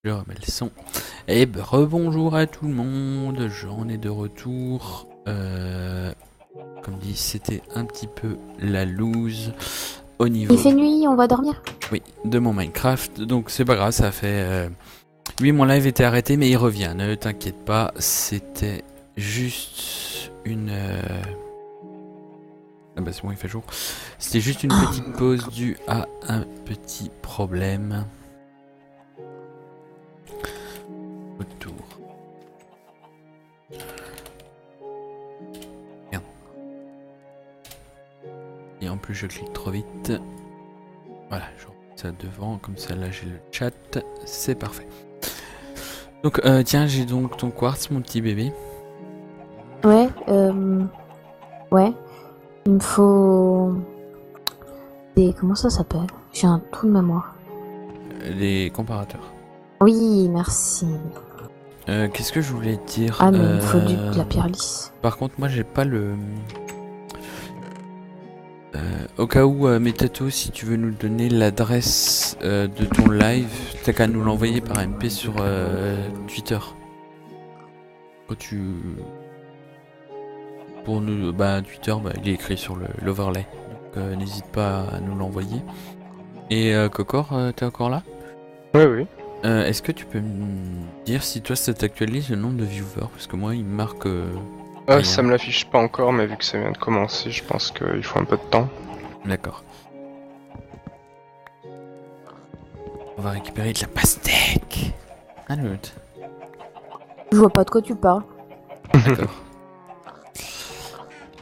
Je remets le son. Et rebonjour à tout le monde, j'en ai de retour. Comme dit, c'était un petit peu la loose au niveau. Il fait nuit, on va dormir. Oui, de mon Minecraft. Donc c'est pas grave, ça fait. Oui, mon live était arrêté, mais il revient. Ne t'inquiète pas, c'était juste une. Ah bah c'est bon, il fait jour. C'était juste une petite pause due à un petit problème. Autour. Bien. Et en plus je clique trop vite. Voilà, je remets ça devant, comme ça là j'ai le chat, c'est parfait. Donc tiens, j'ai donc ton quartz, mon petit bébé. Ouais, ouais. Il me faut des... Comment ça s'appelle? J'ai un trou de mémoire. Les comparateurs. Oui, merci. Qu'est-ce que je voulais te dire? Ah, mais il me faut de la pierre lisse. Par contre, moi j'ai pas le... au cas où, Metato, si tu veux nous donner l'adresse de ton live, t'as qu'à nous l'envoyer par MP sur Twitter. Quand tu... Pour nous... Bah, Twitter, bah, il est écrit sur l'overlay. Donc n'hésite pas à nous l'envoyer. Et Cocor, t'es encore là? Oui, oui. Est-ce que tu peux me dire si toi ça t'actualise le nombre de viewers? Parce que moi il me marque... rien. Ça me l'affiche pas encore, mais vu que ça vient de commencer, je pense qu'il faut un peu de temps. D'accord. On va récupérer de la pastèque. Ah l'autre. Je vois pas de quoi tu parles. D'accord.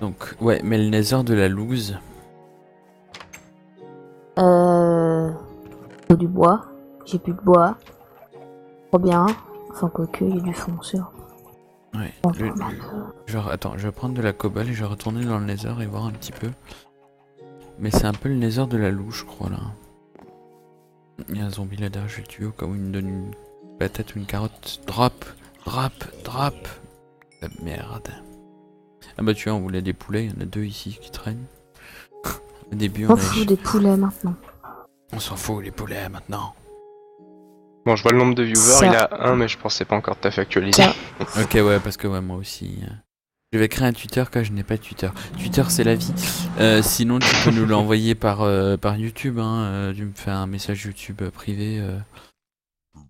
Donc ouais, mais le nether de la loose. Faut du bois. J'ai plus de bois. Trop bien. Enfin, quoique, il y a du fond, sûr. Ouais. Bon, Genre attends, je vais prendre de la cobble et je vais retourner dans le nether et voir un petit peu. Mais c'est un peu le nether de la loose, je crois là. Il y a un zombie là-dedans, je vais le tuer au cas où il me donne une patate ou une carotte. Drop, drop, drop. La merde. Ah bah tu vois, on voulait des poulets, il y en a 2 ici qui traînent. Au début, on fout des poulets maintenant. On s'en fout les poulets maintenant. Bon, je vois le nombre de viewers, Ça. il a 1, mais je pensais pas encore tout à fait actualisé. Ça. Ok, ouais, parce que ouais, moi aussi. Je vais créer un Twitter quand je n'ai pas de Twitter. Twitter, c'est la vie. Sinon, tu peux nous l'envoyer par YouTube. Hein. Tu me fais un message YouTube privé.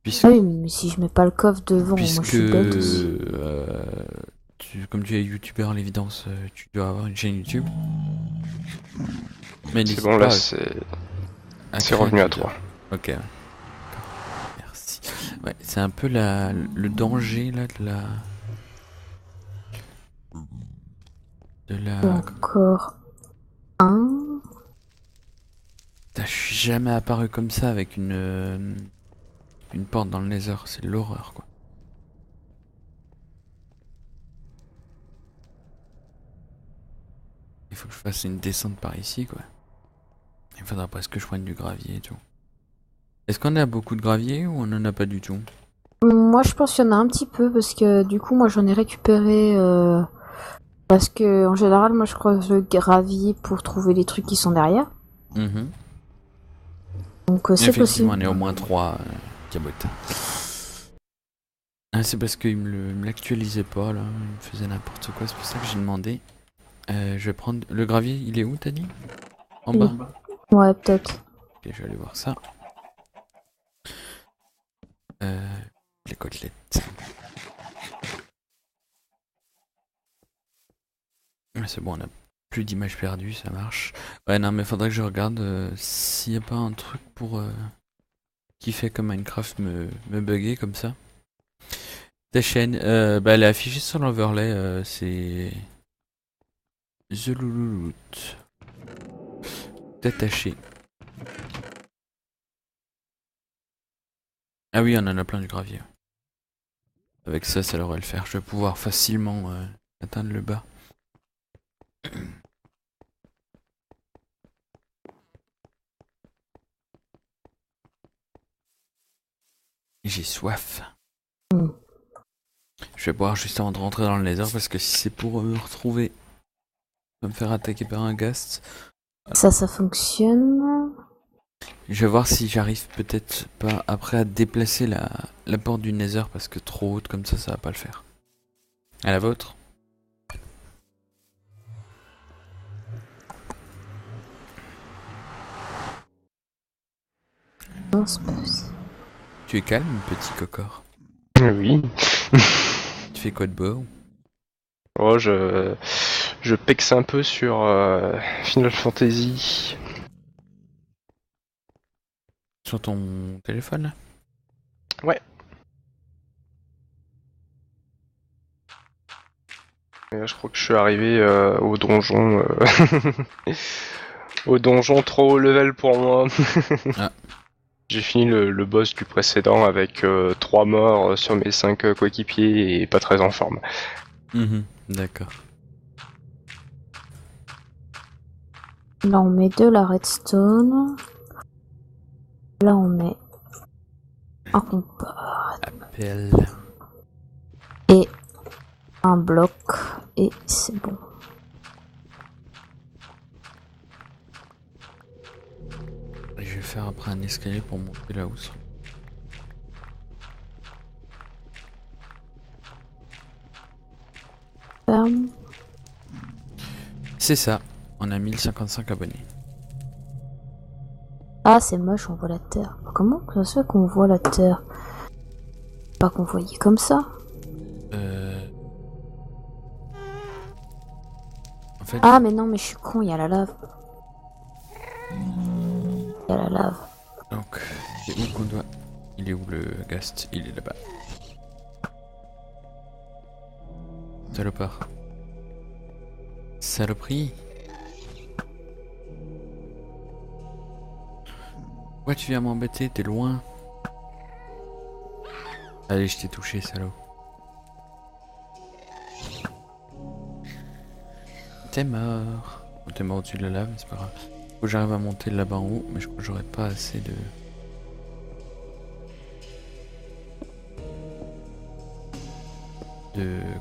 Puisque, Ah oui, mais si je mets pas le coffre devant, moi je puisque suis bête aussi. comme tu es youtubeur, à l'évidence, tu dois avoir une chaîne YouTube. Mais C'est n'hésite bon, pas là, c'est créer un revenu à Twitter. toi. Ok. Merci. Ouais, c'est un peu le danger là de la. Encore un. Putain, je suis jamais apparu comme ça avec une porte dans le nether, c'est l'horreur quoi. Il faut que je fasse une descente par ici quoi. Il faudra presque que je prenne du gravier et tout. Est-ce qu'on a beaucoup de gravier ou on en a pas du tout? Moi je pense qu'il y en a un petit peu parce que du coup moi j'en ai récupéré parce que en général moi je creuse le gravier pour trouver les trucs qui sont derrière. Mhm. Donc c'est Effectivement, possible. on est au moins 3 cabotes. Ah, c'est parce qu'il me l'actualisait pas là, il me faisait n'importe quoi, c'est pour ça que j'ai demandé. Je vais prendre le gravier, il est où t'as dit? En bas? Ouais, peut-être. Ok, je vais aller voir ça. Les côtelettes. C'est bon, on a plus d'images perdues, ça marche. Ouais, non, mais faudrait que je regarde s'il n'y a pas un truc pour qui fait que Minecraft me bugger comme ça. Ta chaîne, bah, elle est affichée sur l'overlay, c'est The Louloute. Attaché. Ah oui, on en a plein du gravier. Avec ça, ça devrait le faire. Je vais pouvoir facilement atteindre le bas. J'ai soif. Je vais boire juste avant de rentrer dans le nether parce que si c'est pour me retrouver, me faire attaquer par un ghast. Ça fonctionne. Je vais voir si j'arrive peut-être pas après à déplacer la porte du Nether parce que trop haute comme ça va pas le faire. À la vôtre. Non, c'est pas possible. Tu es calme, petit cocor? Oui. Tu fais quoi de beau? Oh, je pexe un peu sur Final Fantasy. Sur ton téléphone là? Ouais. Et là, je crois que je suis arrivé au donjon. Au donjon trop haut level pour moi. Ah. J'ai fini le boss du précédent avec 3 morts sur mes 5 coéquipiers et pas très en forme. D'accord. Là, on met de la redstone. Là, on met un compas Appel. et un bloc. Et c'est bon. Et je vais faire après un escalier pour monter là-haut. Ferme. C'est ça. On a 1055 abonnés. Ah, c'est moche, on voit la terre. Comment ça se fait qu'on voit la terre? Pas qu'on voyait comme ça. En fait, Ah, mais non, mais je suis con, il y a la lave. Il y a la lave. donc, c'est où qu'on doit... Il est où le Ghast? Il est là-bas. Salopard. Saloperie. Ouais, tu viens m'embêter, t'es loin. Allez, je t'ai touché, salaud. T'es mort. Bon, t'es mort au-dessus de la lave, mais c'est pas grave. Faut que j'arrive à monter là-bas en haut, mais je crois que j'aurais pas assez de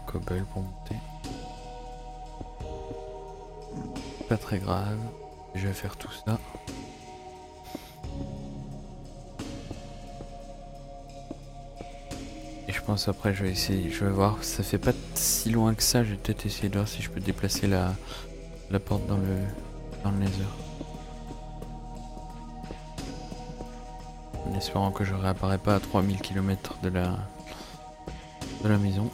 cobble pour monter. Pas très grave. Je vais faire tout ça. Et je pense après je vais essayer, je vais voir, ça fait pas si loin que ça, je vais peut-être essayer de voir si je peux déplacer la porte dans le nether. En espérant que je réapparais pas à 3000 km de la maison.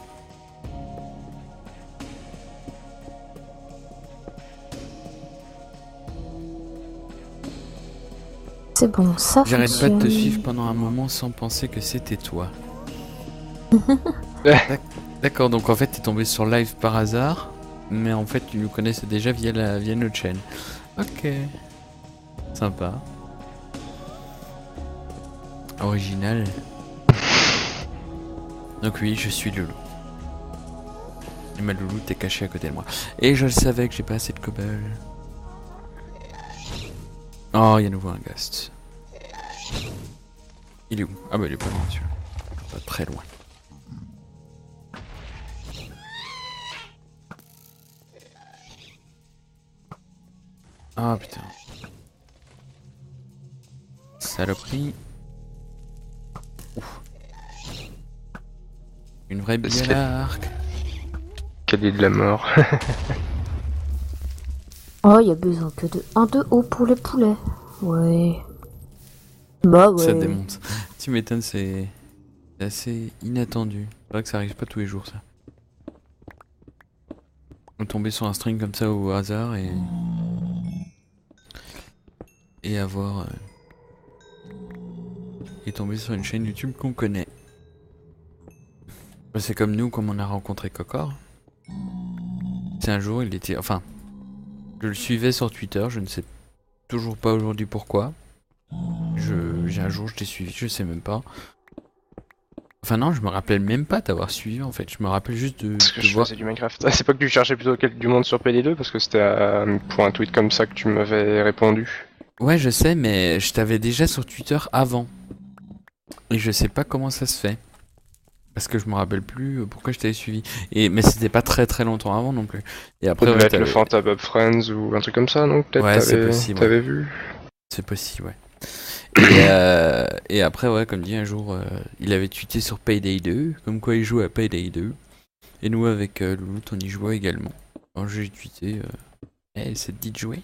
C'est bon, ça J'arrête pas de te fonctionne. suivre pendant un moment sans penser que c'était toi. D'accord, donc en fait t'es tombé sur live par hasard, mais en fait tu nous connaissais déjà via notre chaîne. Ok. Sympa. Original. Donc oui, je suis Loulou. Et ma Loulou t'es caché à côté de moi. Et je le savais que j'ai pas assez de cobble. Oh, il y a nouveau un Ghast. Il est où? Ah bah il est pas loin celui-là. Pas très loin. Ah putain. Saloperie. Ouf. Une vraie bille à l'arc. Quel est de la mort. Oh, il y a besoin que de 1 de haut pour les poulets. Ouais. Bah ouais. Ça démonte. Tu m'étonnes, c'est assez inattendu. C'est vrai que ça arrive pas tous les jours ça. On tomber sur un string comme ça au hasard et avoir et tomber sur une chaîne YouTube qu'on connaît. C'est comme nous, comme on a rencontré Cocor. C'est un jour, il était, enfin, je le suivais sur Twitter, je ne sais toujours pas aujourd'hui pourquoi. Un jour je t'ai suivi, je sais même pas. Enfin non, je me rappelle même pas t'avoir suivi en fait, je me rappelle juste de Parce que je voir. faisais du Minecraft. Ah, c'est pas que tu cherchais plutôt du monde sur PD2 parce que c'était pour un tweet comme ça que tu m'avais répondu. Ouais, je sais, mais je t'avais déjà sur Twitter avant. Et je sais pas comment ça se fait. Parce que je me rappelle plus pourquoi je t'avais suivi. Mais c'était pas très très longtemps avant non plus. Et Ça après, devait ouais, être le Fantabub Friends ou un truc comme ça, non? Peut-être Ouais, c'est possible, t'avais vu. c'est possible, ouais. Et après, ouais, comme dit un jour, il avait tweeté sur Payday 2, comme quoi il jouait à Payday 2. Et nous, avec Louloute, on y jouait également. Alors j'ai tweeté, ça te dit de jouer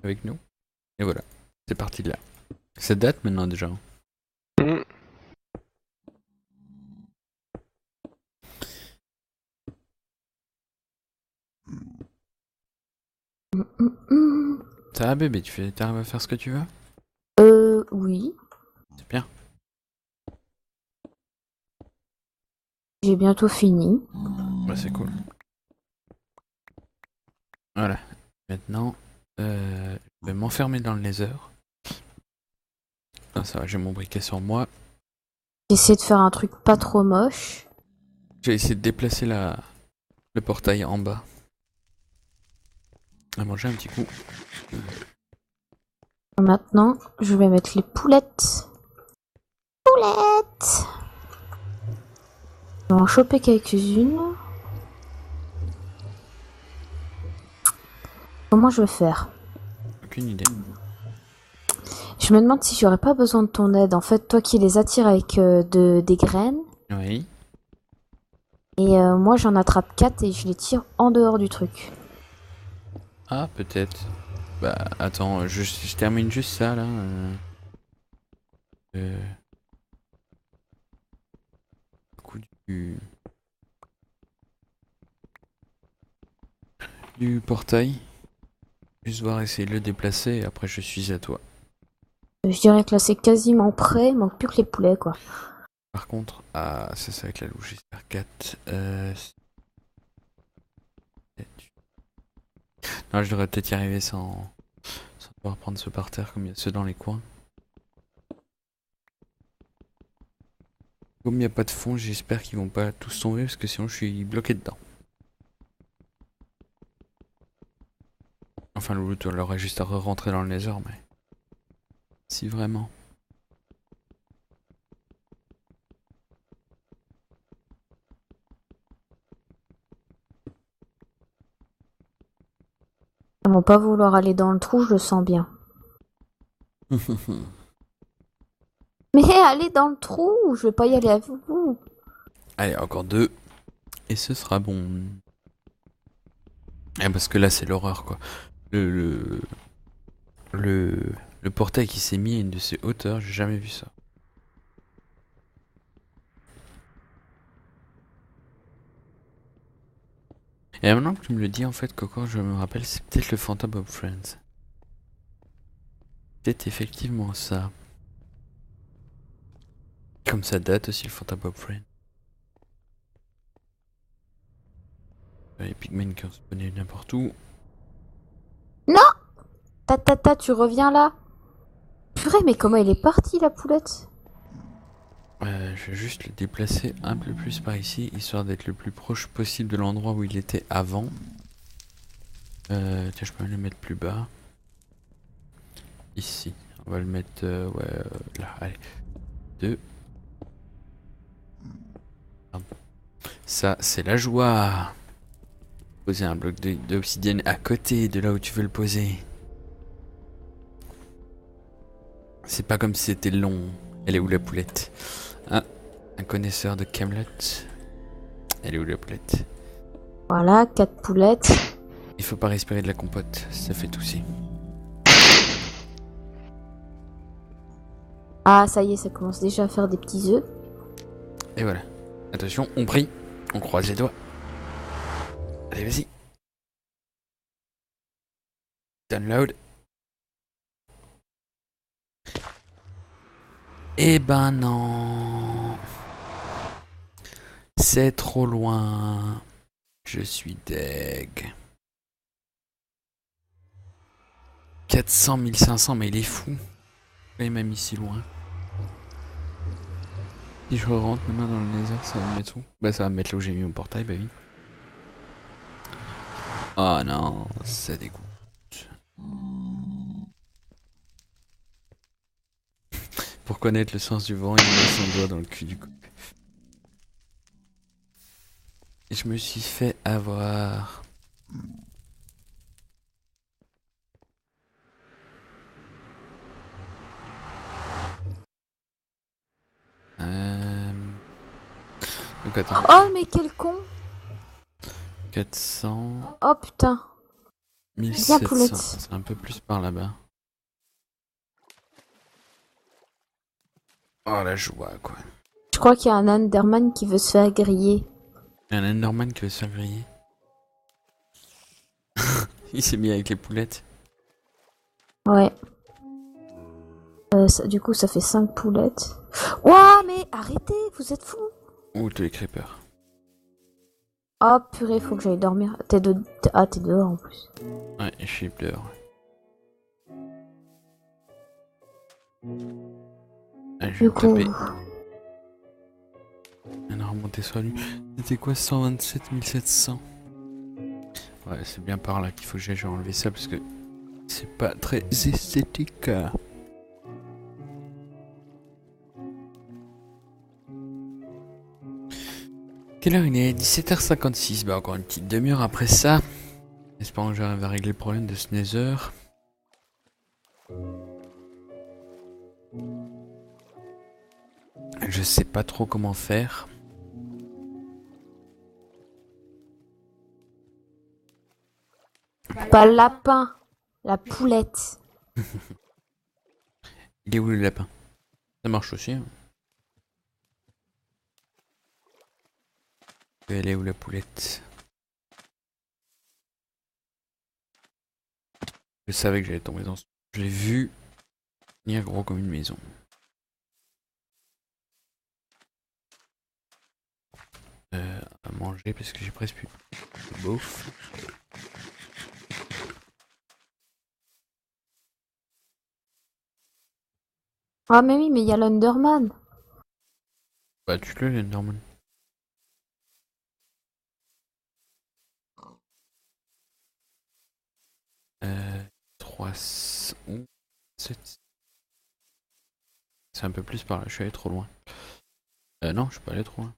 avec nous? Et voilà, c'est parti de là. Ça date maintenant déjà. Mm. Ça va bébé, t'arrives à faire ce que tu veux? Oui. C'est bien. J'ai bientôt fini. Bah c'est cool. Voilà. Maintenant, je vais m'enfermer dans le nether. Ah ça va, j'ai mon briquet sur moi. J'essaie de faire un truc pas trop moche. J'ai essayé de déplacer le portail en bas. À manger un petit coup. Maintenant, je vais mettre les poulettes. Poulettes! Je vais en choper quelques-unes. Comment je vais faire? Aucune idée. Je me demande si j'aurais pas besoin de ton aide. En fait, toi qui les attires avec des graines, Oui. et moi j'en attrape 4 et je les tire en dehors du truc. Ah, peut-être. Bah, attends, je termine juste ça, là. Le coup du portail. Juste voir essayer de le déplacer et après je suis à toi. Je dirais que là c'est quasiment prêt, il manque plus que les poulets quoi. Par contre, c'est ça avec la louche, j'espère 4. Non, je devrais peut-être y arriver sans pouvoir prendre ceux par terre comme il y a ceux dans les coins. Comme il n'y a pas de fond, j'espère qu'ils vont pas tous tomber parce que sinon je suis bloqué dedans. Enfin, Loulou, tu aurais juste à rentrer dans le nether, mais. Si vraiment. Ils vont pas vouloir aller dans le trou, je le sens bien. Mais allez dans le trou, je vais pas y aller avec vous. Allez, encore 2. Et ce sera bon. Parce que là, c'est l'horreur, quoi. Le, le, le portail qui s'est mis à une de ces hauteurs, j'ai jamais vu ça. Et maintenant que tu me le dis, en fait, Coco, je me rappelle, c'est peut-être le Phantom of Friends. Peut-être effectivement ça. Comme ça date aussi le Phantom of Friends. Les pigmen qui ont spawné n'importe où. Non! Tu reviens là? Purée, mais comment il est parti la poulette? Je vais juste le déplacer un peu plus par ici, histoire d'être le plus proche possible de l'endroit où il était avant. Tiens, je peux même le mettre plus bas. Ici. On va le mettre, là, allez. 2. Ça, c'est la joie. Poser un bloc d'obsidienne à côté de là où tu veux le poser. C'est pas comme si c'était long. Elle est où la poulette? Ah, un connaisseur de Camelot. Elle est où la poulette? Voilà, 4 poulettes. Il faut pas respirer de la compote, ça fait tousser. Ah, ça y est, ça commence déjà à faire des petits œufs. Et voilà. Attention, on prie. On croise les doigts. Allez, vas-y. Download. Eh ben non. C'est trop loin. Je suis deg. 400, 1500, mais il est fou. Là, il m'a mis si loin. Si je rentre maintenant dans le nether, ça va me mettre où? Bah ça va me mettre là où j'ai mis mon portail, bah oui. Oh non, ça dégoûte. Pour connaître le sens du vent, il met son doigt dans le cul du couple. Et je me suis fait avoir. Donc attends, Oh, mais quel con! 400, Oh putain! Viens, 1700, poulette. c'est un peu plus par là-bas. Oh la joie quoi. Je crois qu'il y a un Enderman qui veut se faire griller. Il y a un Enderman qui veut se faire griller. Il s'est mis avec les poulettes. Ouais. Du coup, ça fait 5 poulettes. Ouah, mais arrêtez, vous êtes fous! Ouh, tous les creepers. Oh purée, faut que j'aille dormir. T'es dehors en plus. Ouais, je suis dehors. Allez, je vais Du me coup, taper. On a remonté sur lui. C'était quoi 127 700? Ouais, c'est bien par là qu'il faut que j'aille enlever ça parce que c'est pas très esthétique. Quelle heure il est? 17h56. Bah, encore une petite demi-heure après ça. Espérons que j'arrive à régler le problème de ce Nether. Je sais pas trop comment faire. pas le lapin, la poulette. Il est où le lapin? Ça marche aussi. Hein. Elle est où la poulette? Je savais que j'allais tomber dans ce... Je l'ai vu venir gros comme une maison. À manger parce que j'ai presque plus de bouffe. Ah mais oui, mais il y a l'Underman. Bah tu le l'Enderman. Euh... 300... 7... C'est un peu plus par là, je suis allé trop loin. Non, je suis pas allé trop loin.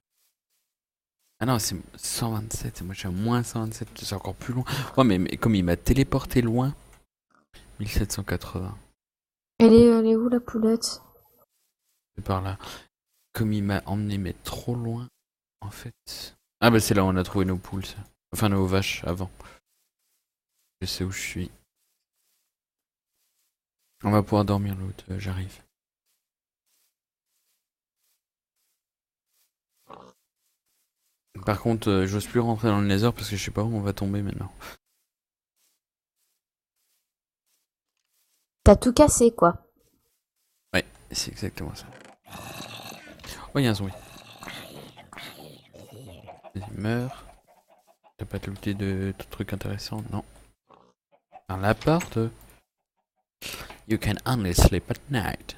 Ah non, c'est 127, et moi je suis à moins 127, c'est encore plus loin. Ouais, mais comme il m'a téléporté loin, 1780, Elle est où la poulette? c'est par là. Comme il m'a emmené mais trop loin, en fait. Ah bah c'est là où on a trouvé nos poules, ça. Enfin nos vaches avant. Je sais où je suis. On va pouvoir dormir l'autre, j'arrive. Par contre, j'ose plus rentrer dans le Nether parce que je sais pas où on va tomber maintenant. T'as tout cassé quoi. Ouais, c'est exactement ça. Oh, il y a un zombie. Vas-y, meurs. T'as pas looté de trucs intéressants? Non. Dans la porte. You can only sleep at night.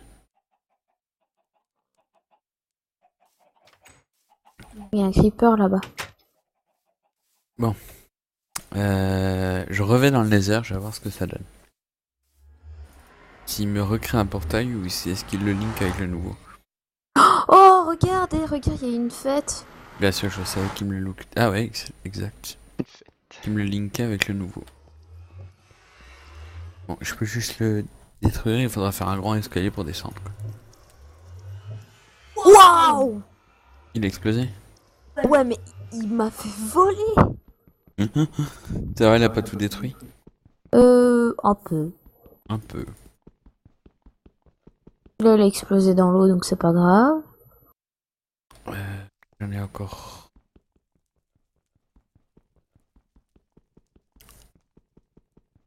Il y a un creeper là-bas. Je revais dans le Nether, je vais voir ce que ça donne. S'il me recrée un portail ou si est-ce qu'il le link avec le nouveau. Oh, regardez, il y a une fête. Bien sûr, je savais qu'il me le look. Ah ouais, exact. Qu'il me le linkait avec le nouveau. Bon, je peux juste le détruire, il faudra faire un grand escalier pour descendre. Waouh! Il a explosé. Ouais, mais il m'a fait voler. C'est vrai, il a pas tout détruit. Un peu. Un peu. Là, elle a explosé dans l'eau, donc c'est pas grave. J'en ai encore.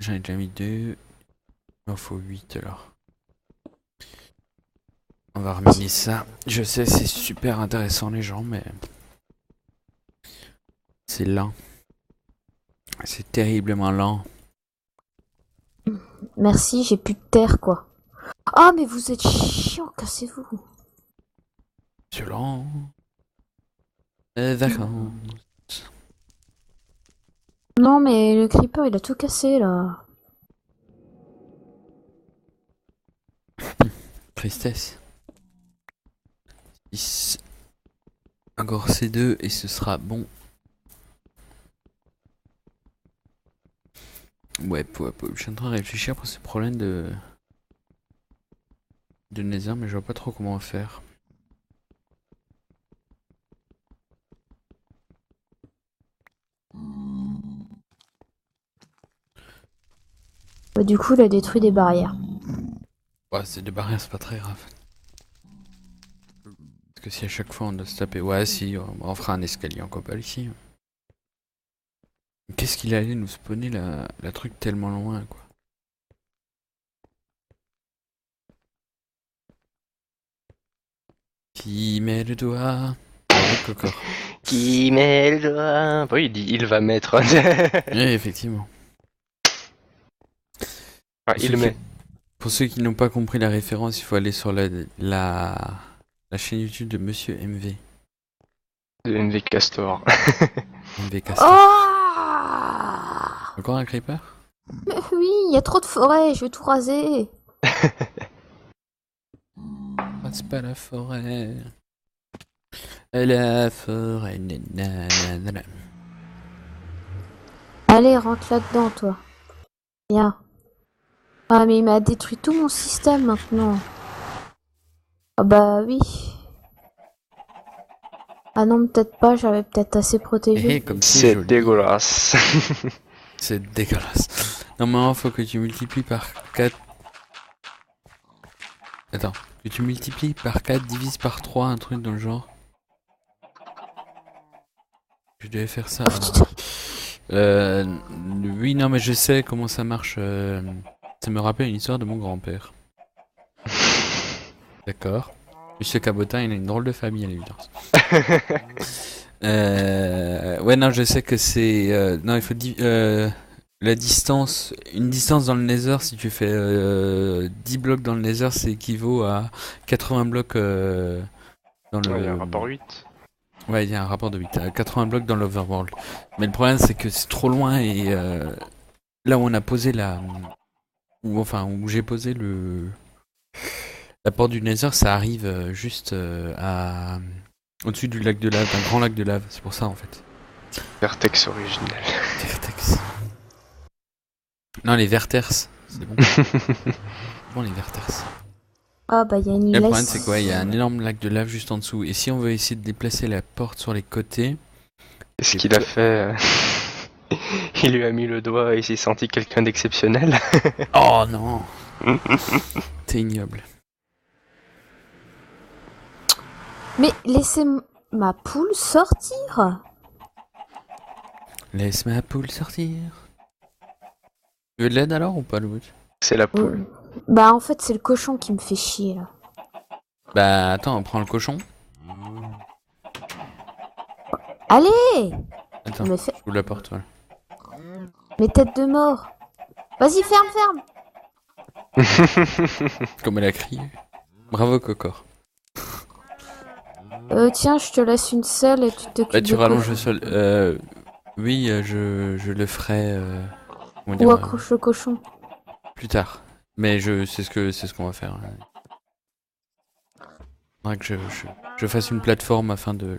J'en ai déjà mis 2. Il en faut 8 alors. On va reminer ça. Je sais, c'est super intéressant les gens, mais... C'est lent. C'est terriblement lent. Merci, j'ai plus de terre, quoi. Ah, mais vous êtes chiant, cassez-vous. Violent. Vacances. Non, mais le creeper, il a tout cassé, là. Tristesse. 10. Encore ces deux et ce sera bon. Ouais, je suis en train de réfléchir pour ces problèmes de Nether, mais je vois pas trop comment faire. Du coup, il a détruit des barrières. Ouais, c'est des barrières, c'est pas très grave. Parce que si à chaque fois on doit se taper... Ouais, si, on fera un escalier en cobble ici. Qu'est-ce qu'il allait nous spawner la truc tellement loin, quoi. Qui met le doigt... Oh, cocor. Qui met le doigt. Oui, il dit il va mettre. Oui, effectivement. Ah, il met. Pour ceux qui n'ont pas compris la référence, il faut aller sur la chaîne YouTube de Monsieur MV. De MV Castor. MV Castor. Oh Encore un creeper? Mais oui, il y a trop de forêt, je vais tout raser. Passe pas la forêt. La forêt. Nanana. Allez, rentre là-dedans, toi. Viens. Ah, mais il m'a détruit tout mon système maintenant. Ah bah oui. Ah non, peut-être pas, j'avais peut-être assez protégé. Comme c'est C'est joli. dégueulasse. C'est dégueulasse. Normalement, faut que tu multiplies par 4. Attends, que tu multiplies par 4, divises par 3, un truc dans le genre. Je devais faire ça. Oui, non, mais je sais comment ça marche. Ça me rappelle une histoire de mon grand-père. D'accord. Monsieur Cabotin, il a une drôle de famille à l'évidence. Ouais, non, je sais que c'est... non, il faut... la distance... Une distance dans le Nether, si tu fais 10 blocs dans le Nether, c'est équivaut à 80 blocs dans le... Ouais, il y a un rapport 8. Ouais, il y a un rapport de 8 à 80 blocs dans l'Overworld. Mais le problème, c'est que c'est trop loin et là où on a posé la... où j'ai posé la porte du Nether, ça arrive juste à... au-dessus du lac de lave, d'un grand lac de lave. C'est pour ça, en fait. Vertex original. Vertex. Non, les Verters. C'est bon. Bon, les Verters. Ah bah il y a une Et le laisse. problème, c'est quoi? Il y a un énorme lac de lave juste en dessous. Et si on veut essayer de déplacer la porte sur les côtés... Ce qu'il a fait, il lui a mis le doigt et il s'est senti quelqu'un d'exceptionnel. Oh non. C'est ignoble. Mais laissez ma poule sortir. Laisse ma poule sortir. Tu veux de l'aide alors ou pas, Louis? C'est la poule. Bah en fait c'est le cochon qui me fait chier là. Bah attends, on prend le cochon. Allez. Attends, Mais, je vous la porte, voilà. mais tête de mort. Vas-y ferme. Comme elle a crié. Bravo, Cocor. Tiens, je te laisse une selle et tu t'occupes Bah tu du rallonges cochon. le sol. Oui, je le ferai... comment dire, Ou accroche le cochon. plus tard. Mais c'est ce qu'on va faire. Faudra que je fasse une plateforme afin de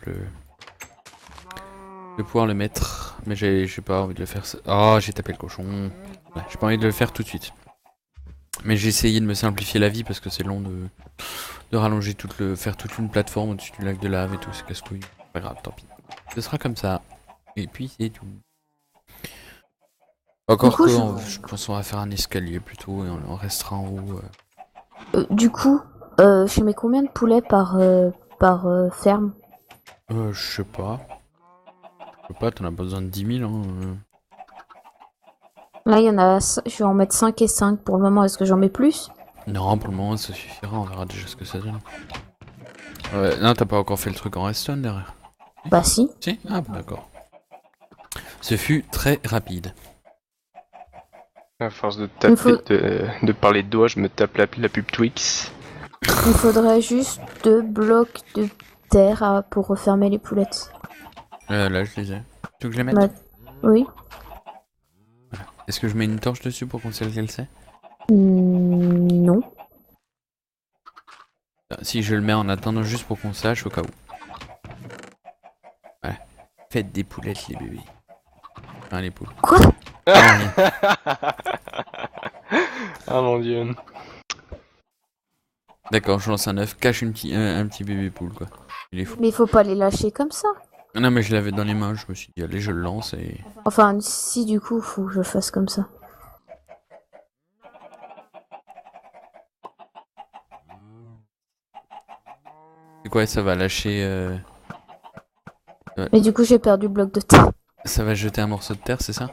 pouvoir le mettre. Mais j'ai pas envie de le faire. Oh, j'ai tapé le cochon. Ouais, j'ai pas envie de le faire tout de suite. Mais j'ai essayé de me simplifier la vie parce que c'est long de rallonger faire toute une plateforme au-dessus du lac de lave et tout, c'est casse-couille. Pas grave, tant pis. Ce sera comme ça. Et puis c'est tout. Encore Du coup, que je pense qu'on va faire un escalier plutôt et on restera en haut. Du coup, je mets combien de poulets par ferme? Je sais pas. Je sais pas, t'en as pas besoin de 10 000 hein. Là, il y en a... Je vais en mettre 5 et 5 pour le moment. Est-ce que j'en mets plus? Non, pour le moment ça suffira, on verra déjà ce que ça donne. Non, t'as pas encore fait le truc en redstone derrière? Bah si. Si? Ah bon, d'accord. Ce fut très rapide. À force de taper, de parler de doigts, je me tape la pub Twix. Il faudrait juste 2 blocs de terre pour refermer les poulettes. Là je les ai. Tu veux que je les mette? Bah, oui. Est-ce que je mets une torche dessus pour qu'on sait lequel c'est? Non. Si je le mets en attendant juste pour qu'on sache au cas où. Voilà. Faites des poulettes les bébés. Enfin les poules. Quoi? Ah, oui. Ah mon dieu. D'accord, je lance un œuf, cache un petit bébé poule quoi. Il est fou. Mais il faut pas les lâcher comme ça. Non mais je l'avais dans les mains, je me suis dit allez je le lance et... Enfin, si du coup, faut que je fasse comme ça. C'est quoi, ça va lâcher... Mais du coup, j'ai perdu le bloc de terre. Ça va jeter un morceau de terre, c'est ça?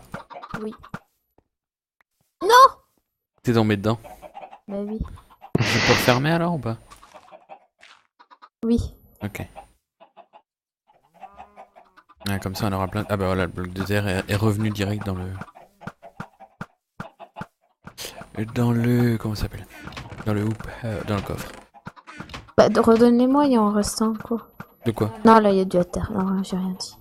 Oui. T'es tombé dedans. Bah oui. Je peux refermer alors ou pas? Oui. Ok. Ouais, comme ça on aura plein... Ah bah voilà, le bloc de terre est revenu direct dans le... Comment ça s'appelle? Dans le hoop, dans le coffre. Bah, redonnez-moi, il en reste un, quoi. De quoi? Non, là, il y a du à terre. Non, j'ai rien dit.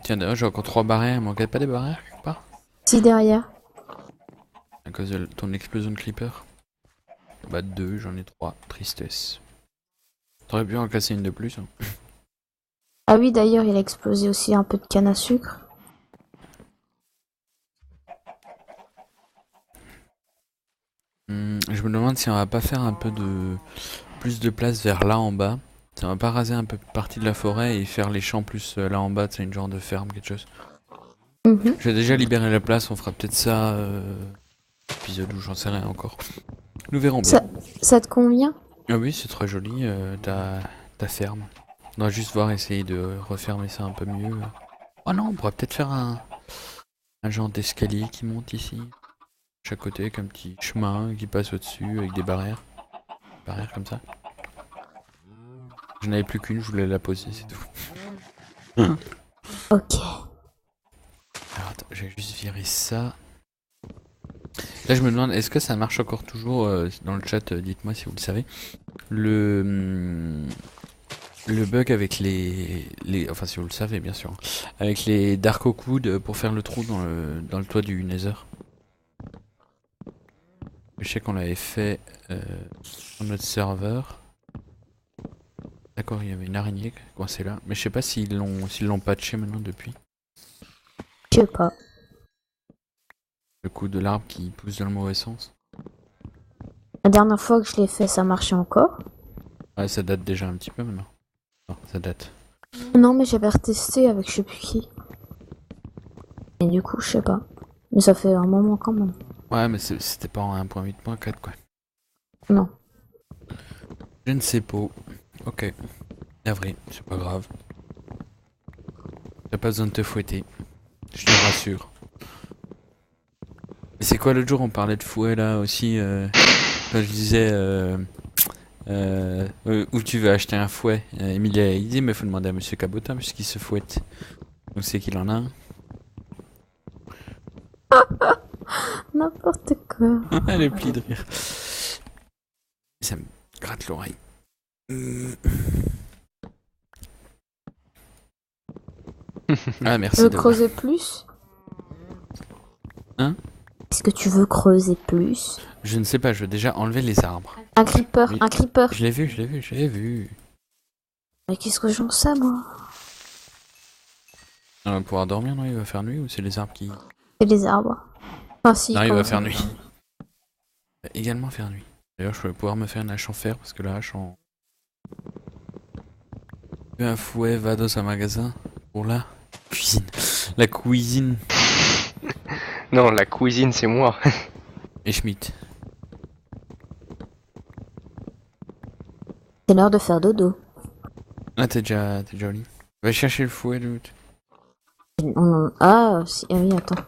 Tiens, d'ailleurs j'ai encore 3 barrières, il manquait pas des barrières quelque part? Si, derrière. À cause de ton explosion de creeper? Bah 2, j'en ai 3, tristesse. T'aurais pu en casser une de plus, hein. Ah oui, d'ailleurs, il a explosé aussi un peu de canne à sucre. Je me demande si on va pas faire un peu de... plus de place vers là en bas. Si on va pas raser un peu partie de la forêt et faire les champs plus là en bas, c'est une genre de ferme, quelque chose. Mhm. J'ai déjà libéré la place, on fera peut-être ça épisode où j'en sais rien encore. Nous verrons bien. Ça te convient? Ah oui, c'est très joli ta ferme. On doit juste voir essayer de refermer ça un peu mieux. Oh non, on pourrait peut-être faire un genre d'escalier qui monte ici. Chaque côté avec un petit chemin qui passe au-dessus avec des barrières. Barrières comme ça. Je n'avais plus qu'une, je voulais la poser, c'est tout. Ok. Alors attends, j'ai juste viré ça. Là je me demande, est-ce que ça marche encore toujours dans le chat, dites-moi si vous le savez. Le bug avec les... Enfin si vous le savez bien sûr. Avec les Dark Oak Wood pour faire le trou dans le toit du Nether. Je sais qu'on l'avait fait sur notre serveur. D'accord, il y avait une araignée coincée là. Mais je sais pas s'ils l'ont patché maintenant depuis. Je sais pas. Le coup de l'arbre qui pousse dans le mauvais sens. La dernière fois que je l'ai fait, ça marchait encore. Ouais, ça date déjà un petit peu maintenant. Non, ça date. Non, mais j'avais retesté avec je sais plus qui. Et du coup, je sais pas. Mais ça fait un moment quand même. Ouais, mais c'était pas en 1.8.4 quoi. Non. Je ne sais pas. Ok. Navré, c'est pas grave. T'as pas besoin de te fouetter. Je te rassure. Mais c'est quoi l'autre jour on parlait de fouet là aussi quand je disais où tu veux acheter un fouet. Emilia il dit mais faut demander à monsieur Cabotin puisqu'il se fouette. Donc c'est qu'il en a un. N'importe quoi. Elle est plie de rire. Ça me gratte l'oreille. Ah merci. Tu veux creuser plus? Hein? Est-ce que tu veux creuser plus? Je ne sais pas, je veux déjà enlever les arbres. Un creeper, Oui. un creeper. Je l'ai vu. Mais qu'est-ce que j'en sais, moi? On va pouvoir dormir, non? Il va faire nuit ou c'est les arbres qui... C'est les arbres. Enfin, si. Non, il quand va même. faire nuit. Il va également faire nuit. D'ailleurs, je vais pouvoir me faire une hache en fer parce que la hache en... Un fouet va dans un magasin pour la cuisine. La cuisine. Non, la cuisine, c'est moi. Et Schmitt. C'est l'heure de faire dodo. Ah, t'es déjà au lit. Va chercher le fouet, l'autre. Ah, si... ah oui, attends.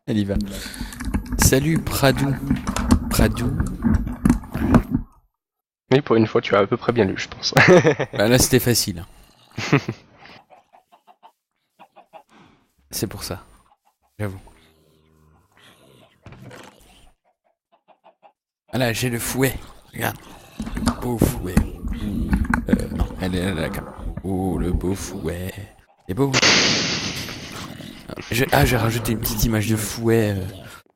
Elle y va. Salut, Pradou. Pradou. Mais pour une fois, tu as à peu près bien lu, je pense. Bah là, c'était facile. C'est pour ça. J'avoue. Ah là, j'ai le fouet. Regarde. Beau fouet. Non, elle est là, là. Oh, le beau fouet. C'est beau. J'ai rajouté une petite image de fouet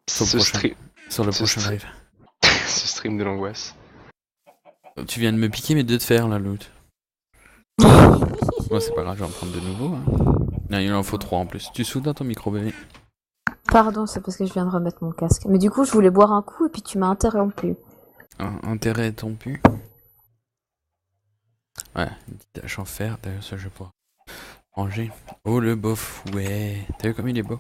sur le prochain live. Ce stream de l'angoisse. Tu viens de me piquer mes deux de fer là, l'autre. Bon, c'est pas grave, je vais en prendre de nouveau. Hein. Non, il en faut 3 en plus. Tu soudes dans ton micro, bébé? Pardon, c'est parce que je viens de remettre mon casque. Mais du coup, je voulais boire un coup et puis tu m'as interrompu. Intérêt rompu. Ouais, une petite hache en fer, d'ailleurs, ça je vais pouvoir ranger. Oh, le beau fouet. T'as vu comme il est beau?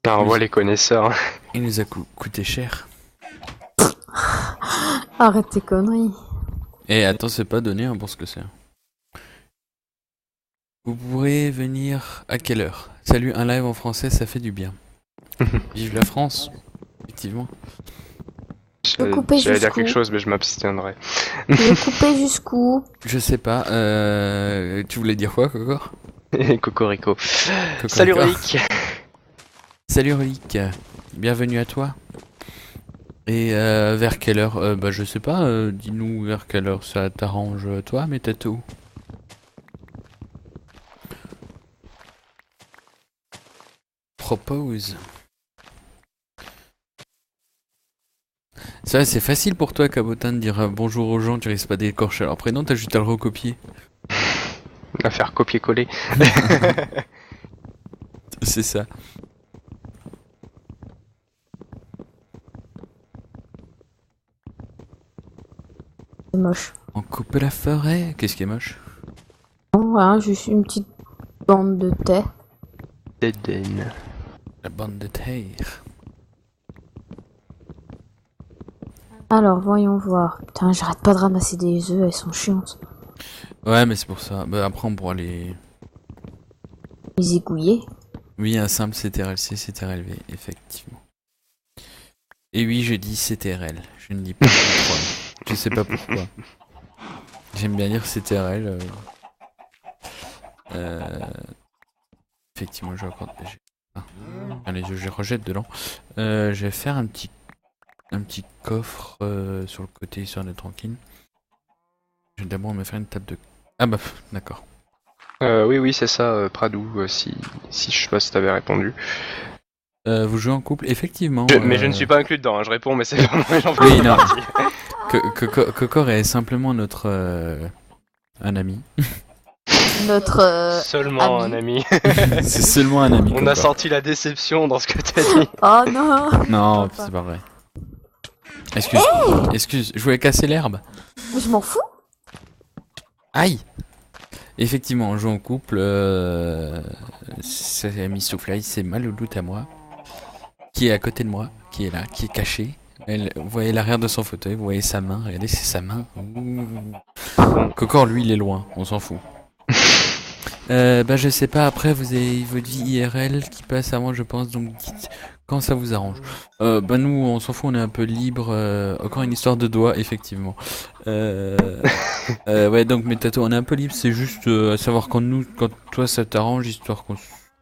Ah, on voit les connaisseurs. Il nous a coûté cher. Arrête tes conneries. Et attends, c'est pas donné hein, pour ce que c'est. Vous pourrez venir à quelle heure? Salut, un live en français, ça fait du bien. Vive la France, effectivement. peux couper J'allais dire jusqu'où quelque chose, mais je m'abstiendrai. Tu veux couper jusqu'où? Je sais pas, tu voulais dire quoi, Coco? Cocorico. Cocorico. Salut Relic. Salut Relic, bienvenue à toi. Et vers quelle heure? Bah je sais pas, dis-nous vers quelle heure ça t'arrange toi, mais t'es où? Propose. Ça c'est facile pour toi Cabotin de dire bonjour aux gens, tu risques pas d'écorcher leur prénom, t'as juste à le recopier. À faire copier-coller. C'est ça. C'est moche. On coupe la forêt. Qu'est-ce qui est moche? Non, rien, juste une petite bande de thé. Eden. La bande de terre. Alors, voyons voir. Putain, j'arrête pas de ramasser des œufs, elles sont chiantes. Ouais, mais c'est pour ça. Bah, après, on pourra les. Les égouiller. Oui, un simple CTRL-C, CTRL-V, effectivement. Et oui, je dis CTRL. Je ne dis pas pourquoi. Je sais pas pourquoi. J'aime bien dire CTRL. Effectivement, je vais encore. Allez, je rejette dedans. Je vais faire un petit coffre sur le côté histoire d'être tranquille. Je vais d'abord me faire une table de. Ah bah, d'accord. Oui, c'est ça, Pradou, si je sais pas si t'avais répondu. Vous jouez en couple, effectivement. Mais je ne suis pas inclus dedans, hein, je réponds, mais c'est vraiment j'en fais Oui, pas non. partie. Cocor est simplement notre. Un ami. Notre Seulement ami. un ami. C'est seulement un ami. On Cocor. a senti la déception dans ce que t'as dit. Oh non. Non, c'est pas vrai. Excuse, je voulais casser l'herbe. Mais je m'en fous. Aïe! Effectivement, on joue en couple. C'est Miss Souflaï, c'est Maloulout à moi. Qui est à côté de moi, qui est là, qui est caché. Vous voyez l'arrière de son fauteuil, vous voyez sa main, regardez, c'est sa main. Ouh. Cocor, lui, il est loin, on s'en fout. Bah je sais pas, après vous avez votre vie IRL qui passe avant je pense, donc dites quand ça vous arrange. Bah nous on s'en fout, on est un peu libre, encore une histoire de doigts effectivement. Ouais donc mais Tato on est un peu libre, c'est juste à savoir quand toi ça t'arrange, histoire qu'on